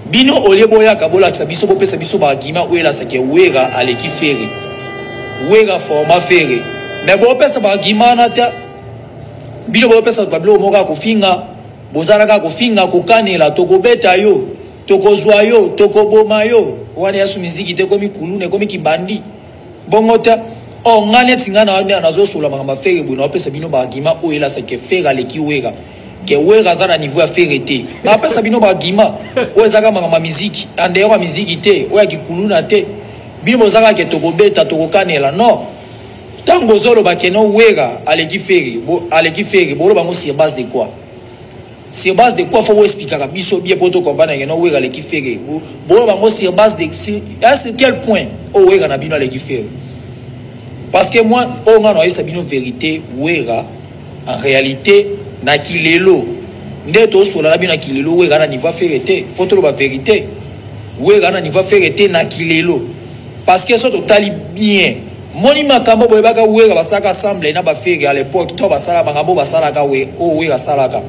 bino olebo ya kabola tsa biso bopesa biso ba gima oela sake wera aleki fere wera forma fere. Mais bon, ça va guimana ta bino bo pesa bablo moka ko finga bozalaka kofinga kokanela tokobeta yo tokozwa yo tokoboma yo wana yasu miziki te komi kulune komi kibandi bongota o ngane tingana wana nazo sola mama fere bona opesa bino ba gima o ela se ke fera leki wega ke wega za na niveau ya fere te na opesa bino ba gima o ezaka mama miziki ande yo miziki te o ya kikuluna te bino bozaka ke tokobeta tokokanela no tango zolo ba ke no wega aleki fere bolo bango sur base de quoi? Sur base de quoi faut vous expliquer à biso bien pour te comprendre que non wega l'équipe fait bon bango sur base de à quel point oh wega na bino l'équipe fait parce que moi on a noyé sabino vérité wega en réalité na kilelo ndeto sur la bino kilelo wega na niveau vérité faut te la vérité wega na niveau vérité na kilelo parce que ça totali bien moni makambo boyebaka wega basaka assemblée na ba fere à l'époque to basala bangambo basala ka we oh wega salaka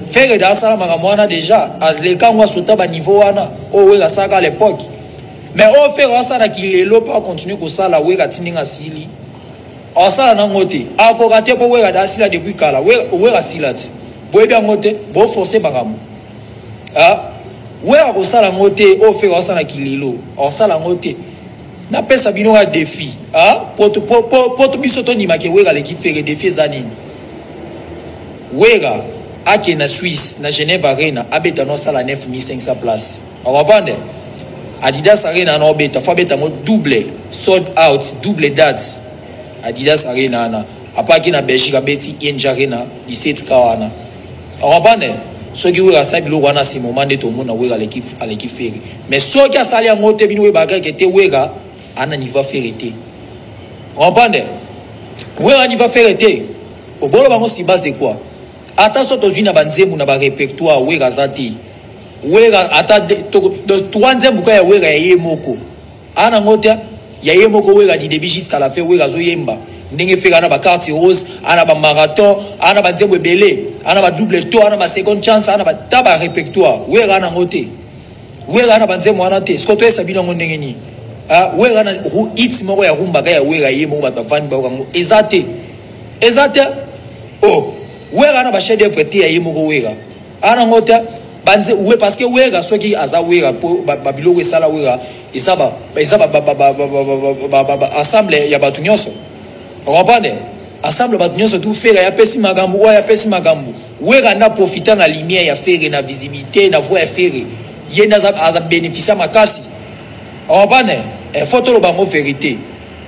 faire da sala makamwana déjà les kangwa sota ba niveau wana o wega saka à l'époque mais o faire ça na kilelo pas continuer ko sala wega tininga sili o sala na ngote akoka te po wega da sila depuis kala wega sila ti boye bien ngote bo forcer makambo ah wega ko sala ngote o faire ça na kilelo o sala ngote na pesa bino wa défi ah poto bisoto ni make wega le ki faire défi zanini wega Ake na Suisse, na Genève Arena, abeta no sala 9500 places. On va prendre Adidas Arena no beta, faut beta mo double, sold out, double dates. Adidas Arena na. Apaki na Belgique beti Enja Arena, 17 kawana. On va prendre so ki wera sa bilo wana si moment de to mona wera l'équipe feri. Mais so ki asali ngo te bino we baga ke te wera ana niveau ferité. On va prendre wera niveau ferité. Au bolo bango si base de quoi? Attention to jina banzembu na ba répertoire wega zati wega ata de troisième buka ya wega ya moko ana ngota ya yemoko wega di début jusqu'à la fin wega zo yemba ndenge fera na ba carte rose ana ba marathon ana ba nzembu belé ana ba double tour ana ba second chance ana ba taba répertoire wega na ngote wega na banzembu ana te sko to esabina ngondenge ni ah wega na hit moko ya rumba ga ya wega yemoko ba tafani ba ngo ezate oh wega na ba chef d'œuvre te ya yemoko wega ana ngota banze we parce que wega soki aza wega po babilo we sala wega isaba ensemble ya batu nyonso on ensemble batu nyonso tout faire ya pesi magambu o ya pesi magambu wega na profiter na lumière ya faire na visibilité na voix ya faire yenda za bénéficier makasi on photo lo bango vérité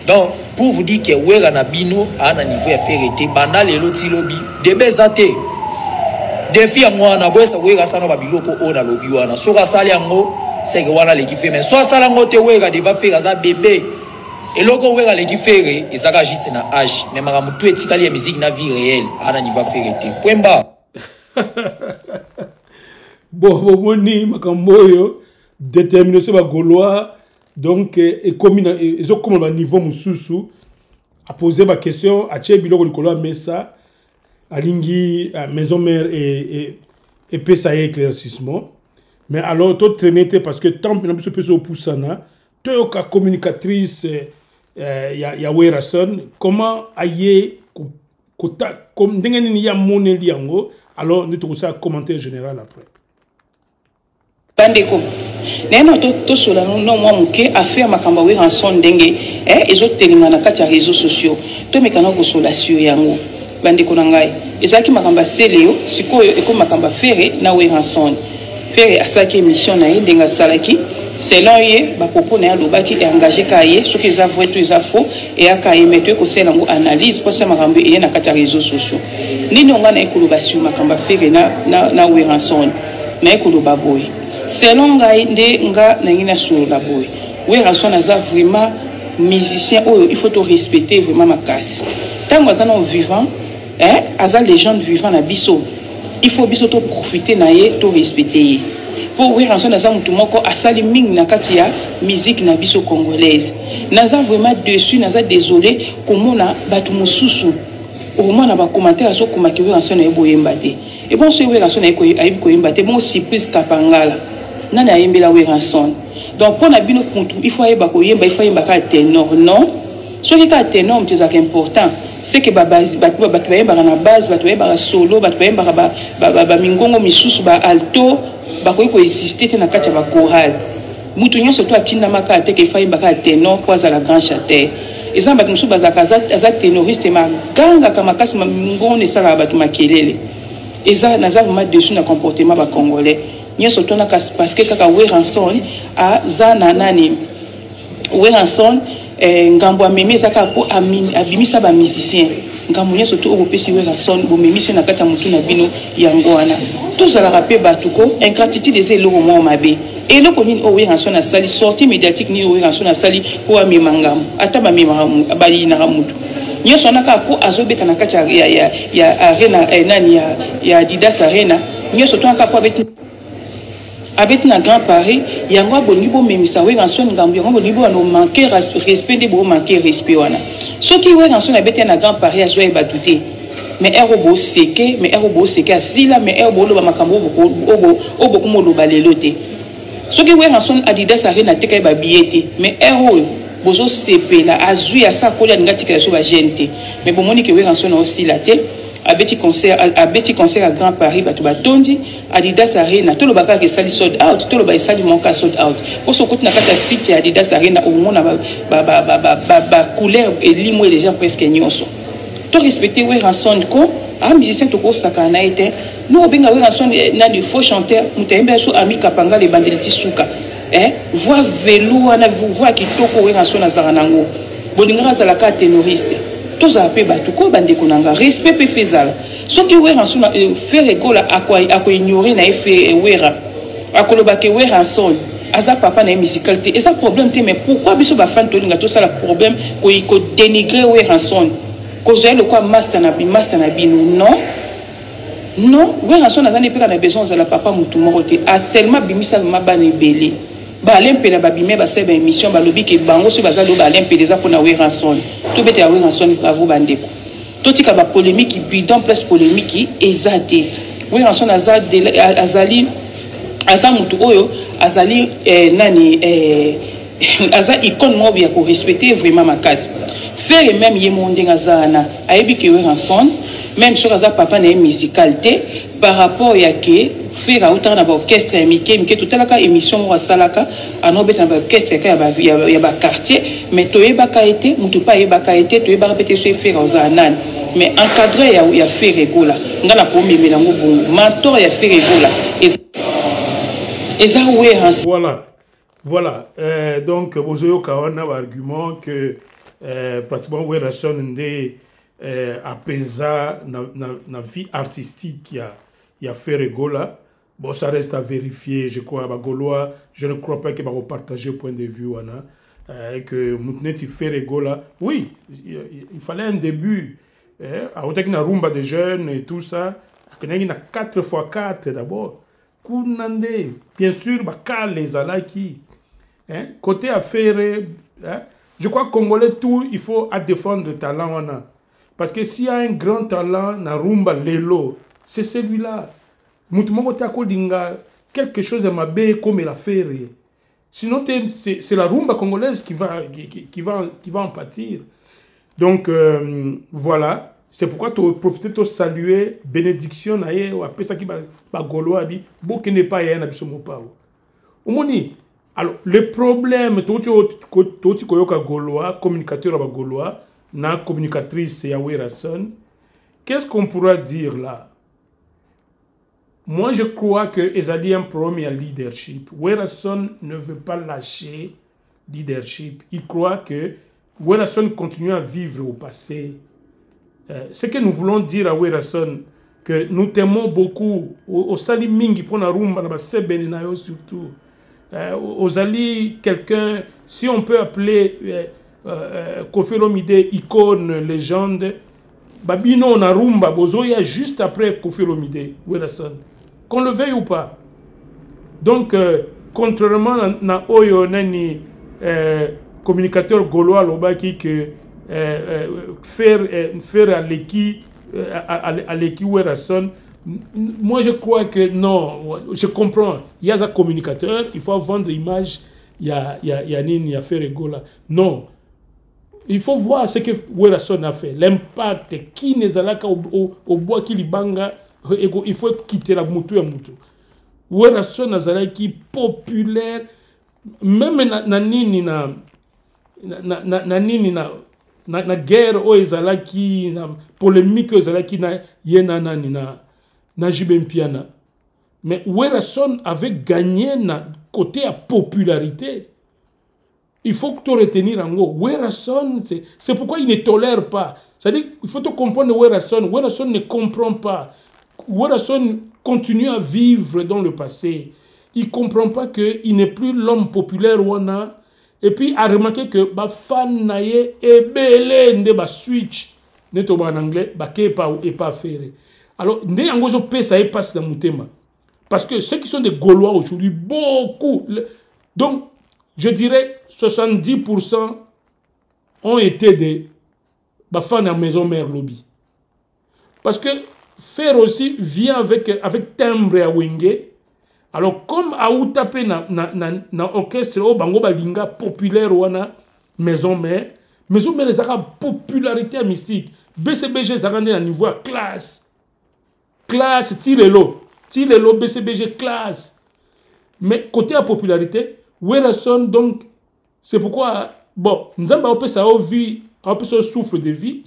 donc pour vous dire que wega na bino ana niveau ya vérité banda lelo ti lobi debezate défi ya mwana boesa wega sana babiloko ona lobi wana soka sali yango seke wana leki fe mais so sala ngo te wega deva faire za bébé eloko wega leki faire ezaka juste na âge mais makamu tout etikali ya musique na vie réelle ana niveau vérité point bas bon moni makamboyo détermination ba gaulois donc et comme ils ont comme un niveau mususu à poser ma question à tché biloko likolo mesa alingi maison mère et pesa éclaircissement mais alors tout traîner parce que tant que nous peut au poussana toi ka communicatrice ya werason comment aye kota comme ndenge ni ya moneli yango alors nous tout ça commentaire général après bandeko nena to sola no mwa muke affaire makamba we ranson ndenge ezotelinga na kati ya réseaux sociaux to mekana ko solasio yango bandeko na ngai ezaki makamba seleo sikoyo eko makamba fere na we ranson fere asaki émission na ye ndenga salaki selon ye ba propos na lobaki engagé ka ye ce que ça vrai tout ça faux et aka emettre ko sela ngo analyse pour ça makamba ye na kati ya réseaux sociaux nini onga na ekolobasio makamba fere na we ranson na ekoloba boy selon ngai nde nga nangina sur la boy we ranson aza vraiment musicien il faut te respecter vraiment makasi tango aza non vivant aza légende vivant na biso il faut biso to profiter na ye to respecter ye pour we ranson aza mutu moko asali mingi na kati ya musique na biso congolaise naza vraiment dessus naza désolé komona batu mususu au moins na ba commentaire so komaki we ranson na ye boyemba te et bon so we ranson na ye ayibi koyemba te bon surprise kapangala nana ayembela we ranson donc pour na bino il faut yeba koyemba il faut yemba ka ténor non ce qui est ténor c'est important c'est que base na base ba solo ba mingongo misusu ba alto ba ko exister na kati ba chorale mutu nyonso to atinda maka te ke fa imbaka tenor kwa za la grand chanteur eza ba musu bazaka za ténoriste ma ganga kama kasi mingongo ne sala ba makelele eza naza vraiment dessus na comportement ba congolais nyonso to na parce que kaka Weranson a za na nani Weranson ngambo amemi ezaka po abimisa ba musicien ngambo nyonso to opesi Weranson bo memisi na kata mutu na bino yango wana tozala rapé batuko ingratitude des eloko mo mabe eloko nini o Weranson na sali sortie médiatique ni Weranson na sali po amema ngambo ata ba mema bali na mutu nyonso naka po azobeta na kata ya arena nani ya Adidas Arena nyonso to naka po abeti na Grand Paris yango bonibo memisa Weranson ngambo yango bonibo no manquer respect de bo manquer respect wana soki Weranson abeti na Grand Paris azoe batute mais erobo seke asila mais erobo ba makambo obo kumo ba lelo te soki Weranson Adidas Arena teka ba billet mais ero bozo sepela azui asa kolia ngati ka so ba gente mais bomoni ke Weranson osila te abeti concert à Grand Paris batu batondi Adidas Arena to lo baka ke sali sold out to lo ba sali monka sold out poso kuti na kata site Adidas Arena au mona ba couleur et limo les gens presque nyonso to respecter Weranson ko a musicien to ko sakana ete no benga Weranson na du faux chanteur mutembe so ami kapanga le bandeliti suka voix velo na voix kitoko Weranson azaranango bolinga za la ka ténoriste tous appelés batuko bande konanga respect pe fezala soki Weranson faire école à ignorer na fait wera akoloba ke Weranson aza papa na musicalité et ça problème te mais pourquoi biso ba fan to linga to ça le problème ko dénigrer Weranson cause le quoi master na bino non Weranson azane pe na besoin de la papa mutu morote a tellement bimisa mabane belé ba lempela ba bimé ba seba émission ba lobi ke bango so bazalo ba lempela za pona Weranson to bete ya Weranson bravo bandeko to tika ba polémique bidon plus polémique ezate Weranson azali mutu oyo azali nani aza icône mobi ya ko respecter vraiment makasi faire même yemonde ngazana ayebi ke Weranson même sur aza papa na musicalité par rapport ya ke faire autant na orchestre mike tout la émission wa salaka anobeta na orchestre ya ba quartier mais to yebaka été mutu pa yebaka été to yebaka pete so faire ozanan mais encadré ya faire egola ngala ko memela ngo bongo mentor ya faire egola eza Weranson voilà donc bozoyo kawana argument que pratiquement Weranson ndé apesa na vie artistique ya faire egola. Bon, ça reste à vérifier, je crois, Gaulois, je ne crois pas qu'il va partager le point de vue, que Moutneti fait Regola. Oui, il fallait un début. À côté de la rumba des jeunes et tout ça, il y a 4x4 d'abord. Kounande, bien sûr, les Alaki. Côté affaire, je crois que Congolais, tout, il faut défendre le talent. Parce que s'il y a un grand talent, na rumba lelo, c'est celui-là. Quelque chose de mabé comme la faire. Sinon, c'est la rumba congolaise qui va en pâtir. Donc, voilà. C'est pourquoi tu profites de saluer bénédiction. Après ça, qui va Gaulois dit, bon, qui n'est pas un absommo pas. Alors, le problème, tu Gaulois, communicateur Gaulois, na communicatrice ya Weranson, qu'est-ce qu'on pourra dire là? Moi, je crois que Ezali a un problème à leadership. Weranson ne veut pas lâcher leadership. Il croit que Weranson continue à vivre au passé. Ce que nous voulons dire à Weranson, que nous t'aimons beaucoup. Au Sali Mingi, pour la rumba, surtout. Aux Ali, quelqu'un, si on peut appeler Koffi Olomide icône, légende, Babino na rumba, Bozoya juste après Koffi Olomide, Weranson. Qu'on le veuille ou pas. Donc, contrairement à Oyo Nani, communicateur gaulois, Lobaki, que faire à l'équipe Weranson, moi je crois que non, je comprends. Il y a un communicateur, il faut vendre l'image, il y a faire Gola. Non. il faut voir ce que Werason a fait. L'impact, qui n'est au bois qui libanga, il faut quitter la moutou à moutou. Werason azalaki populaire, même na nini na guerre o ezalaki na polémique ezalaki na yena nani na Jibé Mpiana. Mais Werason avait gagné na côté à popularité. Il faut que tu retenir en gros. Werason, c'est pourquoi il ne tolère pas. C'est-à-dire qu'il faut te comprendre Werason. Werason ne comprend pas. Werason continue à vivre dans le passé. Il ne comprend pas qu'il n'est plus l'homme populaire wana. Et puis, a remarqué que ba fan naye ebele nde ba switch neto ba en anglais ba ke pas faire. Alors, nde yango zo pesa e passe dans mutema. Parce que ceux qui sont des Gaulois aujourd'hui, beaucoup. Donc, je dirais 70% ont été des fans à maison mère lobby. Parce que faire aussi vient avec timbre à Wenge. Alors, comme à Outapé na orchestre au Bango Balinga populaire wana maison mère les a popularité mystique. BCBG ça rendait à niveau à classe tirelo BCBG classe. Mais côté à popularité, Werason donc c'est pourquoi bon nous avons ça vie un peu ce souffle de vie.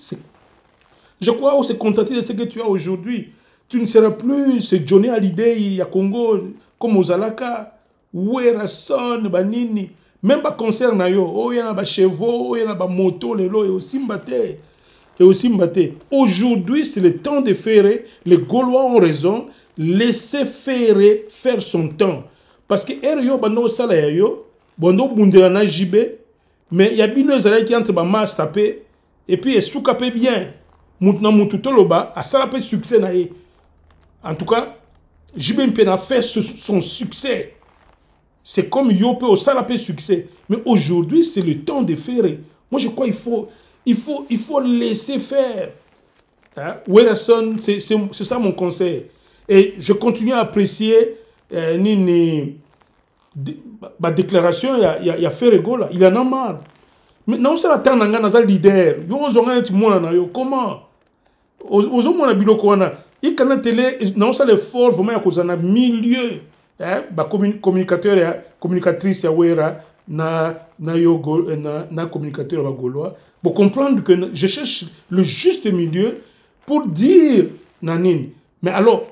Je crois qu'on s'est contenté de ce que tu as aujourd'hui. Tu ne seras plus ce Johnny Hallyday à Congo comme aux Alaka, Werason, banini, même pas concert na yo, oh y a ba chevaux, oh y a ba moto, les lots et aussi mbaté. Aujourd'hui, c'est le temps de faire. Les Gaulois ont raison. Laissez faire son temps. Parce que yo bando sala yo, bando bundana jibé, mais il y a bien des qui entre ba mas tapé et puis et soukapé bien. Moutna moututoloba a sala peu succès na ye. En tout cas, Jibé Mpiana fait son succès. C'est comme Yope au salapé succès. Mais aujourd'hui, c'est le temps de faire. Moi, je crois qu'il faut laisser faire. Hein? Werason, c'est ça mon conseil. Et je continue à apprécier ma déclaration. Il y a Ferregola. Il en a marre. Mais non, c'est la temps dans un leader. Comment? Il y a télé, non, ça l'effort vraiment à cause d'un milieu, communicateur et communicatrice à Wera, na communicateur à Gaulois, pour comprendre que je cherche le juste milieu pour dire nanine. Mais alors,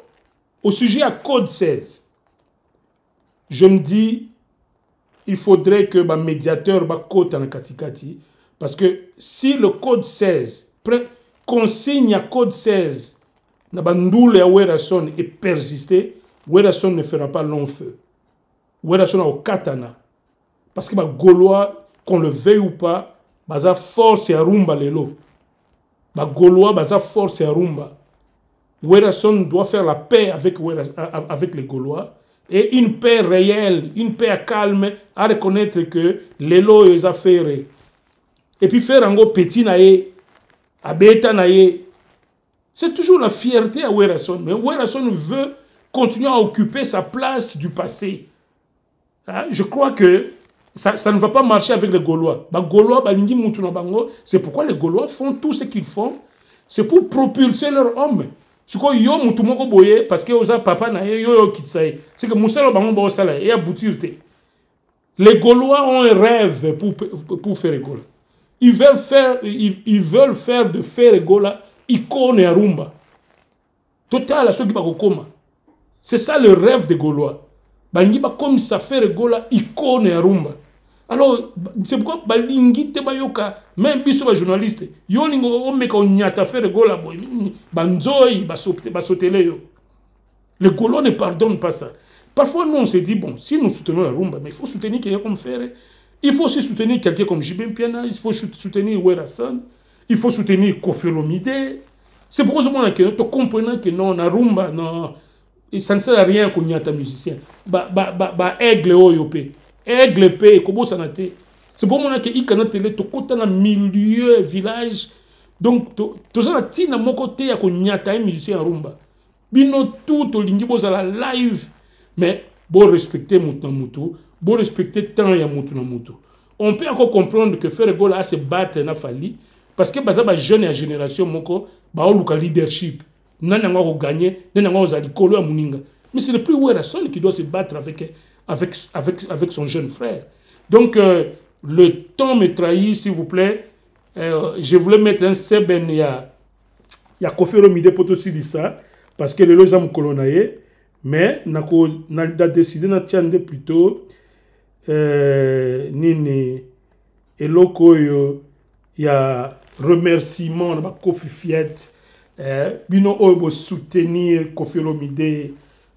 au sujet à Code 16, je me dis, il faudrait que le médiateur côte en Katikati, parce que si le Code 16 consigne à Code 16, Nabandoule à Werason et persister, Werason ne fera pas long feu. Werason au katana. Parce que les Gaulois, qu'on le veuille ou pas, baza force à rumba lelo. Les Gaulois, baza force à rumba. Werason doit faire la paix avec les Gaulois. Et une paix réelle, une paix calme, à reconnaître que lelo est affaire. Et puis faire un petit naïe, à bêta naïe. C'est toujours la fierté à Werason. Mais Werason veut continuer à occuper sa place du passé. Hein? Je crois que ça ne va pas marcher avec les Gaulois. C'est pourquoi les Gaulois font tout ce qu'ils font. C'est pour propulser leur homme. C'est quoi yo mutumoko boye parce que oza papa na yo kitsaye. C'est que musalo bango bo sala et aboutir. Les Gaulois ont un rêve pour Ferregola. Ils veulent faire de Ferregola icône à rumba. Total à ceux qui bakokoma. C'est ça le rêve des Gaulois. Balingi ba comme ça Ferregola icône à rumba. Alors c'est pourquoi balingi te bayoka même biso ba journaliste yo lingo o meka onyata Ferregola boy banzoi ba sotele yo. Les Gaulois ne pardonnent pas ça. Parfois nous on se dit bon si nous soutenons la rumba mais il faut soutenir quelqu'un comme Ferre. Il faut aussi soutenir quelqu'un comme Jibé Mpiana, il faut soutenir Werason. Il faut soutenir Koffi Olomide. C'est pour ça que tu comprends que non, na rumba, non, et ça ne sert à rien qu'on y ait un musicien. Aigle oyope, aigle pe, comment ça n'a été. C'est pour ça que il can't télé, tu côté dans milieu village. Donc tu ça na tina mon côté à qu'on y ait un musicien à rumba. Bino tout au lingi boza la live, mais bon respecter mutu, bon respecter temps ya mutu na mutu. on peut encore comprendre que Ferregola a se battre na Fali parce que baza ba jeune et génération moko ba oluka leadership nana ngwa ko gagner nana ngwa ozali kolo ya muninga mais c'est le plus Werrason qui doit se battre avec son jeune frère. Donc le temps me trahit, s'il vous plaît. Je voulais mettre un seben il y a Kofi Olomide pour aussi dire ça parce que le loza mukolonaye mais n'a décidé na tiande plutôt nini eloko yo il y a remerciement na Kofi Fiet bino obo soutenir Kofi Olomide.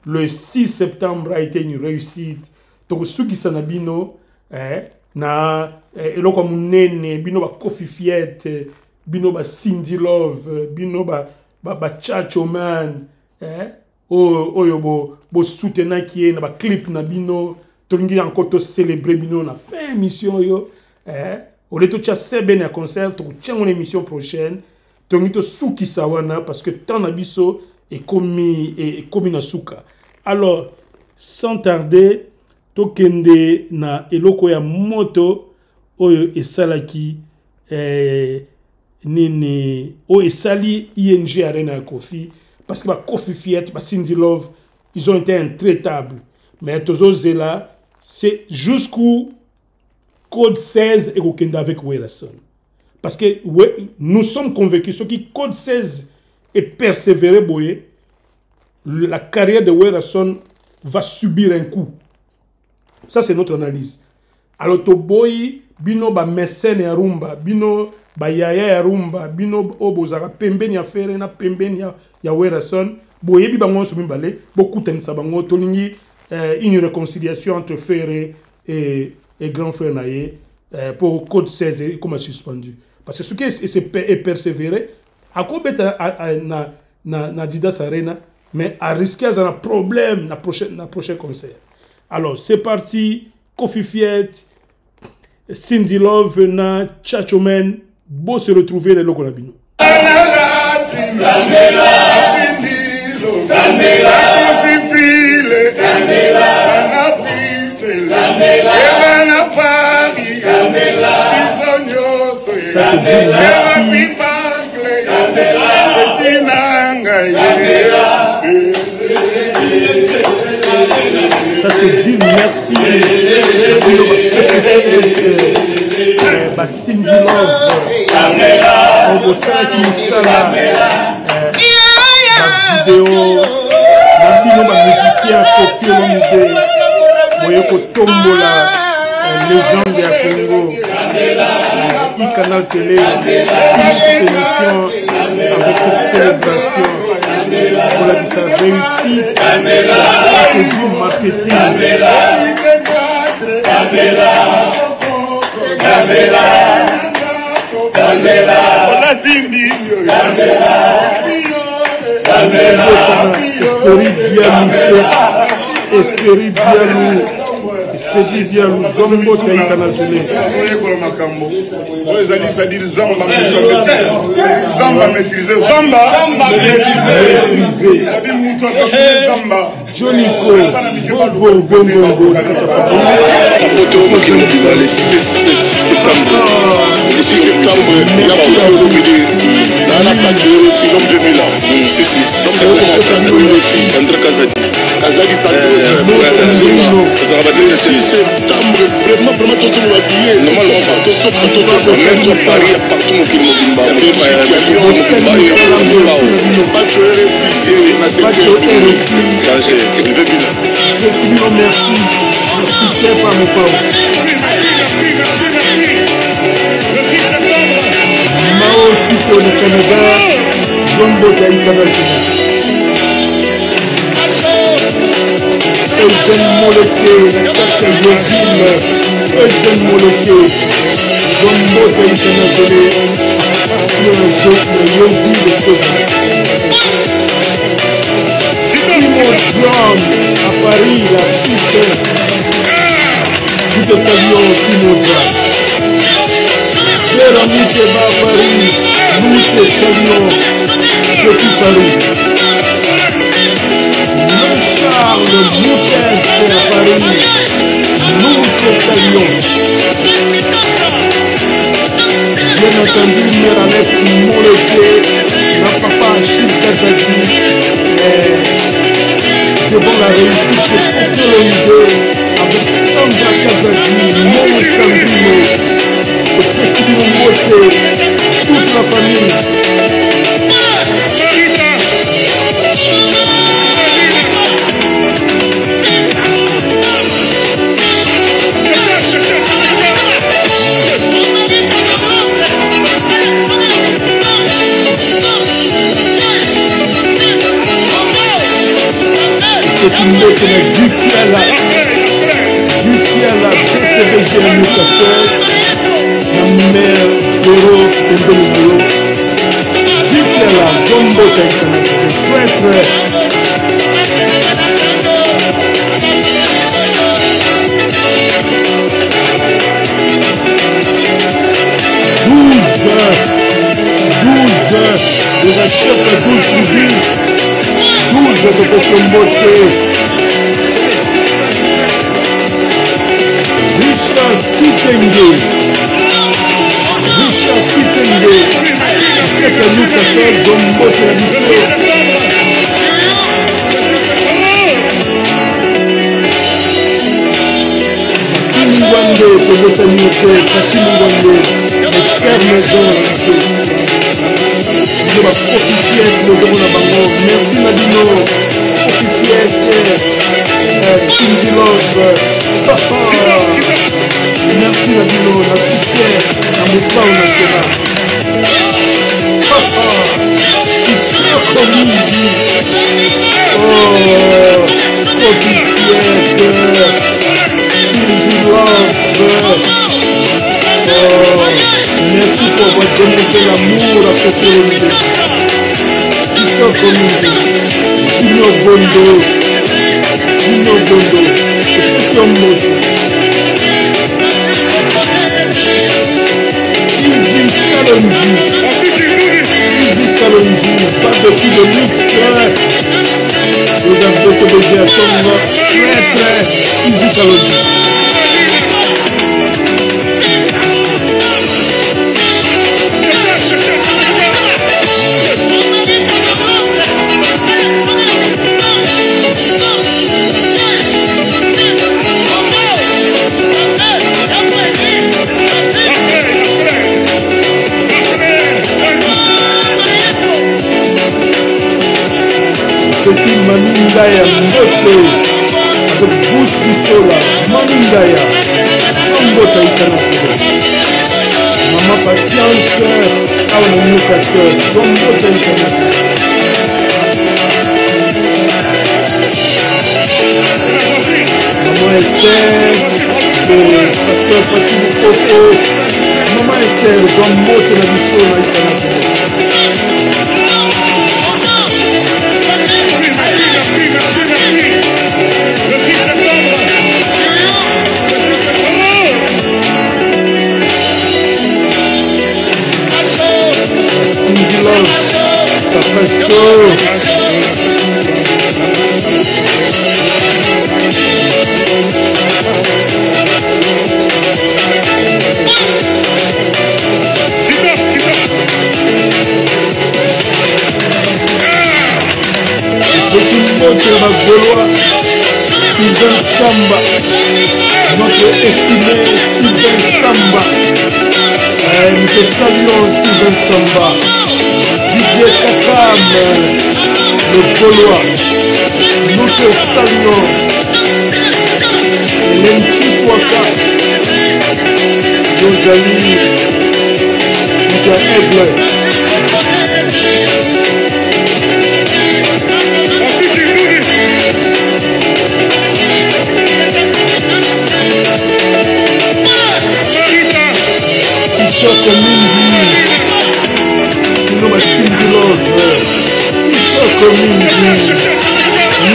Le 6 septembre a été une réussite. Donc ceux qui sont bino na eloko munene bino ba Kofi Fiet bino ba Cindy Love bino ba Chacho Man oyo bo soutenir qui est na ba clip na bino tolingi encore to célébrer bino na fin émission yo au lieu de tcha seben à concert to tcha une émission prochaine tolingi to souki sawana parce que tant na biso et komi na suka. Alors sans tarder tokende na eloko ya moto oyo esalaki nini o esali ING Arena ya Kofi parce que ba Kofi Fiet ba Cindy Love ils ont été intraitables mais tozo zela c'est jusqu'où code 16 et kokende avec Werrason parce que nous sommes convaincus ceux qui code 16 et persévérer boye la carrière de Werrason va subir un coup. Ça, c'est notre analyse. Alors, Toboyi, bino ba mécène ya rumba, bino ba yaya ya rumba, bino obozara pembeni ya fere na pembeni ya Werrason, boye bi bango so mimbale, beaucoup tenisa bango tolingi une réconciliation entre Ferré et grand frère Naye pour code 16 comme suspendu. Parce que ce qui est persévéré, à quoi na Didas Arena, mais à risquer un problème na prochain concert. Alors c'est parti, Kofi Fiet, Cindy Love, na Chacho Man, beau se retrouver les locaux nabino. Ça c'est dit merci. Ça c'est dit merci. Cindy Love, on vous sait qui ça là. La vidéo, la vidéo musicien Kofi Olomide, Moyoko Tombola, légende ya Congo, Canal Télé, cette émission avec cette célébration. On a dit ça réussi, stratégie marketing. Espéri bien nous zombo taï Canal Télé. C'est-à-dire Zamba maîtrisé. Zamba maîtrisé. Johnny Go, bon. Le 6 septembre. Le 6 septembre, il y a Kofi Olomide. Dans la pâture, l'homme de Milan. Si. L'homme de Milan. Sandra Kazadi. Kazadi Santos. 6 septembre, vraiment, tout le monde habillé. Normalement, tout le monde Paris, partout au Kimobimba. Pas de refusé. Danger. Merci. Merci, pas mon pauvre. Mao Tito le Canada, Zombo Taï Canal Télé. Eugène Moleké, Kacha Yozine, Eugène Moleké, Zombo Taï Canal Télé, le Yogi de Kofi. Timo Drums à Paris, la piste. Nous te saluons, Timo Drums. Chers amis de Paris, nous te saluons depuis Paris. Charles Moutens à Paris, nous te saluons. entendu Mère Alex Moleté, ma papa Achille Kazadi, devant la réussite de Kofiolonde, avec Sandra Kazadi, Momo Sandino, le président Moté, toute la famille. C'est une lettre de Dukiala, BCBG à Newcastle, la mère Zoro Tendolo, Dukiala, Zombo Taïkana, le prêtre. De la chef de 12 tribus, 12 de Kofiombote, Richard Kitenge, c'est que nous cassons Zombote la mission. Kimwande, pour le saluer, Kimwande, expert maison, je vais profiter de la banque. Merci Madino, profiter Cindy Love. Merci Madino, la soutien à mon plan national. C'est très commune. Oh, profiter Cindy Love. Merci pour votre démontrer l'amour à côté de nous. TikTok community, Junior Bondo, Christian Moto, Easy Kalonji, pas de coup de mix. Nous avons BCBG à Tonga, très Easy Kalonji. C'est Mamindaya Mbote avec Bouche Bissola, Mamindaya, Sambota Ikanakure. Maman Patience, Awana Newcastle, Sambota Ikanakure. Maman Esther, le pasteur Patrick Kofo, Maman Esther, Sambota Bissola Ikanakure. Papa Show. Notre Gaulois, Sylvain Samba, notre estimé Sylvain Samba. Nous te saluons Sylvain Samba. Didier Kakam, le Gaulois. Nous te saluons. Hélène Kiswaka, nos amis, Peter Aigle.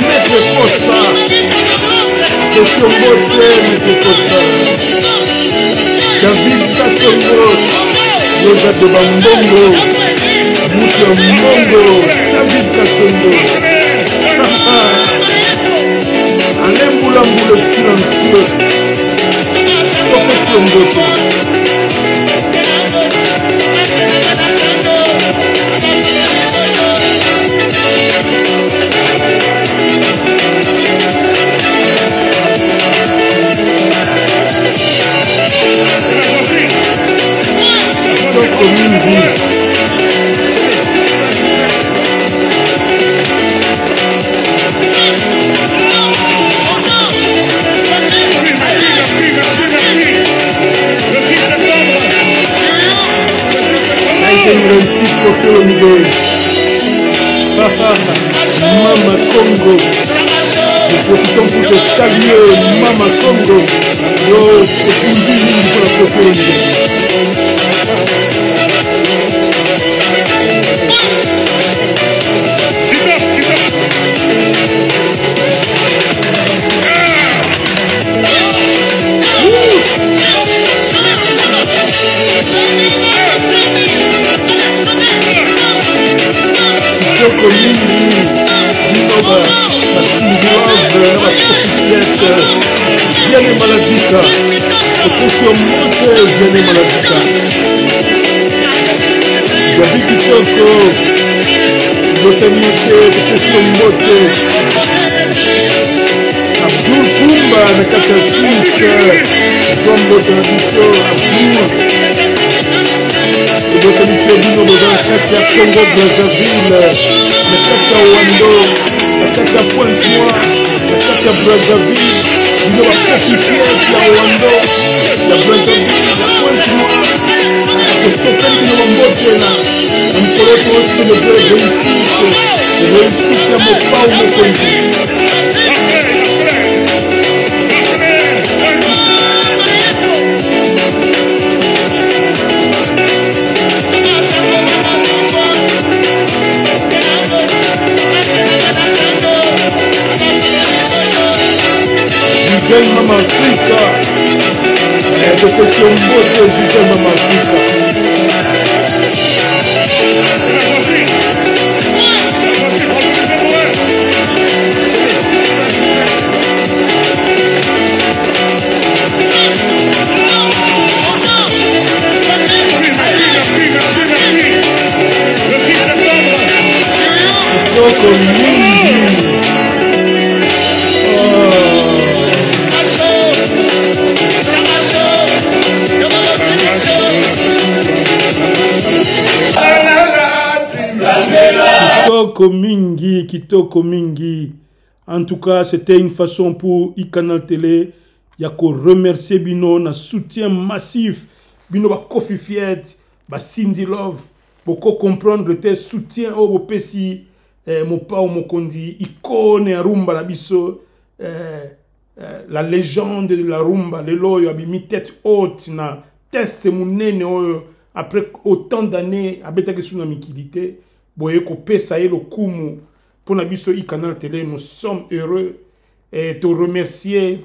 Maître Costa, Monsieur Moté, Maître Costa, David Kassongo, Yosa de Bambongo, Moutia Mbongo, David Kassongo, Alain Boulambo le silencieux, Coco Flongoto. saluer Mama Congo. Yo, c'est pour la Viene maladita, oppressione molte viene maladita. Guardi che tocco, lo sai molte, oppressione molte. Abdul Kumba, na kata Suisse, sombo tradition, Abdul. Lo sai molte bino na kata Congo Brazzaville, na kata Wando, na kata Pointe-Noire, na kata Brazzaville. Il y a la confiance, la Rwanda, la Brazzaville, la Pointe-Noire, le Sopel qui nous emboîte là. On peut aussi le réussite, à mon pas ou mon conduit. Gisèle Mama Africa, de question beauté, Gisèle Mama Africa. Kitoko mingi. En tout cas, c'était une façon pour iCanal Télé yako remercier bino na soutien massif bino ba Kofi Fiet, ba Cindy Love, boko comprendre tes soutien au bopesi mo pa o mo kondi icône ya rumba la biso la légende de la rumba lelo yo abimi tête haute na test munene oyo après autant d'années abetaki suna mikilité boye ko pesa ye lo kumu pour nabiso iCanal Télé. Nous sommes heureux et te remercier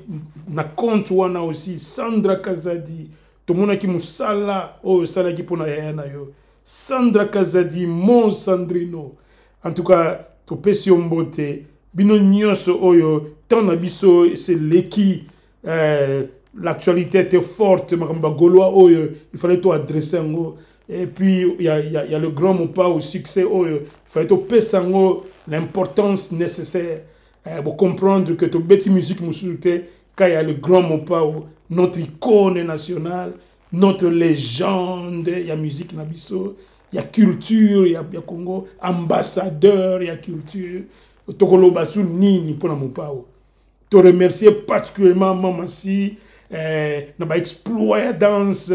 na compte wana aussi Sandra Kazadi to mona ki musala o sala ki pona yana yo Sandra Kazadi mon Sandrino. En tout cas to pesi ombote bino nyonso oyo tant nabiso c'est l'équipe l'actualité était forte makamba goloa oyo il fallait to adresser ngo. Et puis, il y a le grand mot pas au succès. Il faut être l'importance nécessaire pour comprendre que tu bête musique quand il y a le grand mot pas notre icône nationale, notre légende, il y a musique nabiso, il y a culture, il y a Congo, ambassadeur, il y a culture. Tokolo basu nini pour mon pas. Te remercier particulièrement Mamassi, n'a pas exploit danse.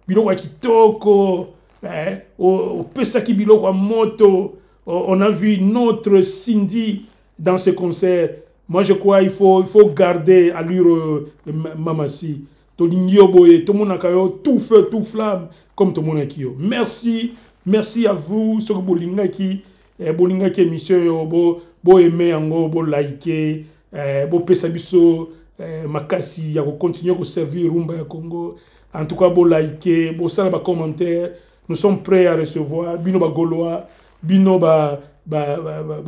Biloko kitoko, au pesaki biloko à moto, on a vu notre Cindy dans ce concert. Moi je crois il faut garder allure Mamassi. To lingio boye, to monakayo tout feu tout flamme comme to monakio. Merci à vous ce que bolingaki émission bo aimer ngo bo liker, bo pesa biso makasi ya ko continuer ko servir rumba ya Congo. En tout cas, bon liker, bon ça ba commentaire, nous sommes prêts à recevoir. Bino ba Gaulois, bino ba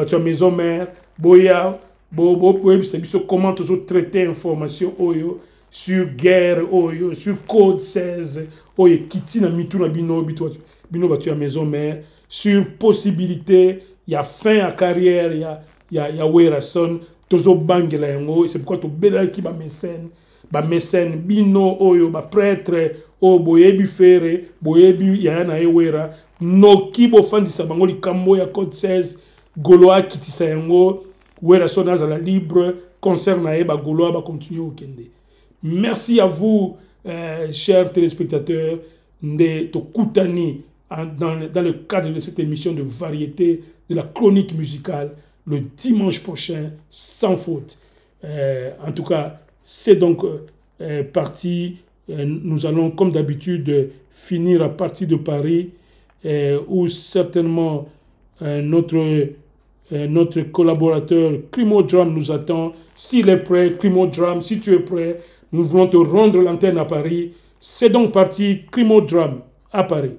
tu maison mère, boya, comment toujours traiter information oyo sur guerre oyo, sur code 16 oyo kiti na mitu na bino ba tu maison mère, sur possibilité, il y a fin à carrière, il y a Werason, tozo bangela yango, c'est pourquoi to bela ki ba mécène bino oyo ba prêtre o boyebi fere boyebi ya na ewera noki bo fandisa bango likambo ya code 16 Gaulois kitisa yango wera sona za la libre concerne na ba Gaulois ba continuer au kende. Merci à vous chers téléspectateurs de Tokutani dans le cadre de cette émission de variété de la chronique musicale le dimanche prochain sans faute. En tout cas, c'est donc parti. Nous allons, comme d'habitude, finir à partir de Paris, où certainement notre collaborateur Crimo Drum nous attend. S'il est prêt, Crimo Drum, si tu es prêt, nous voulons te rendre l'antenne à Paris. C'est donc parti, Crimo Drum à Paris.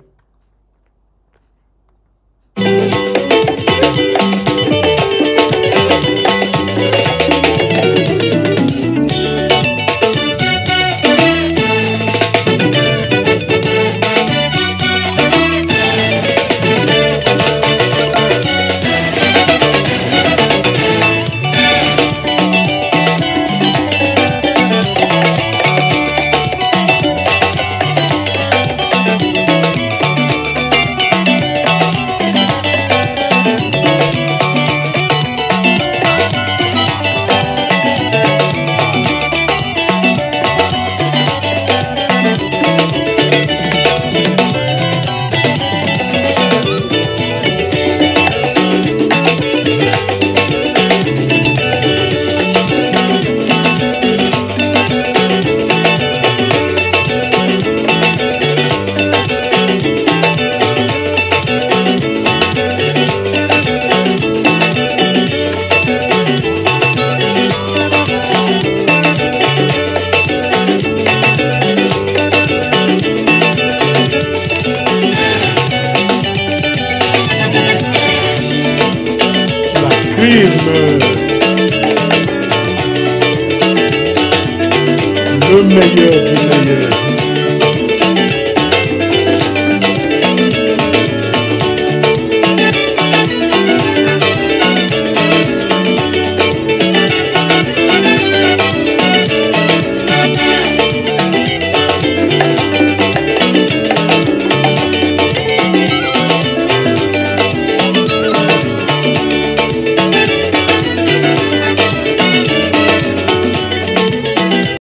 Le meilleur.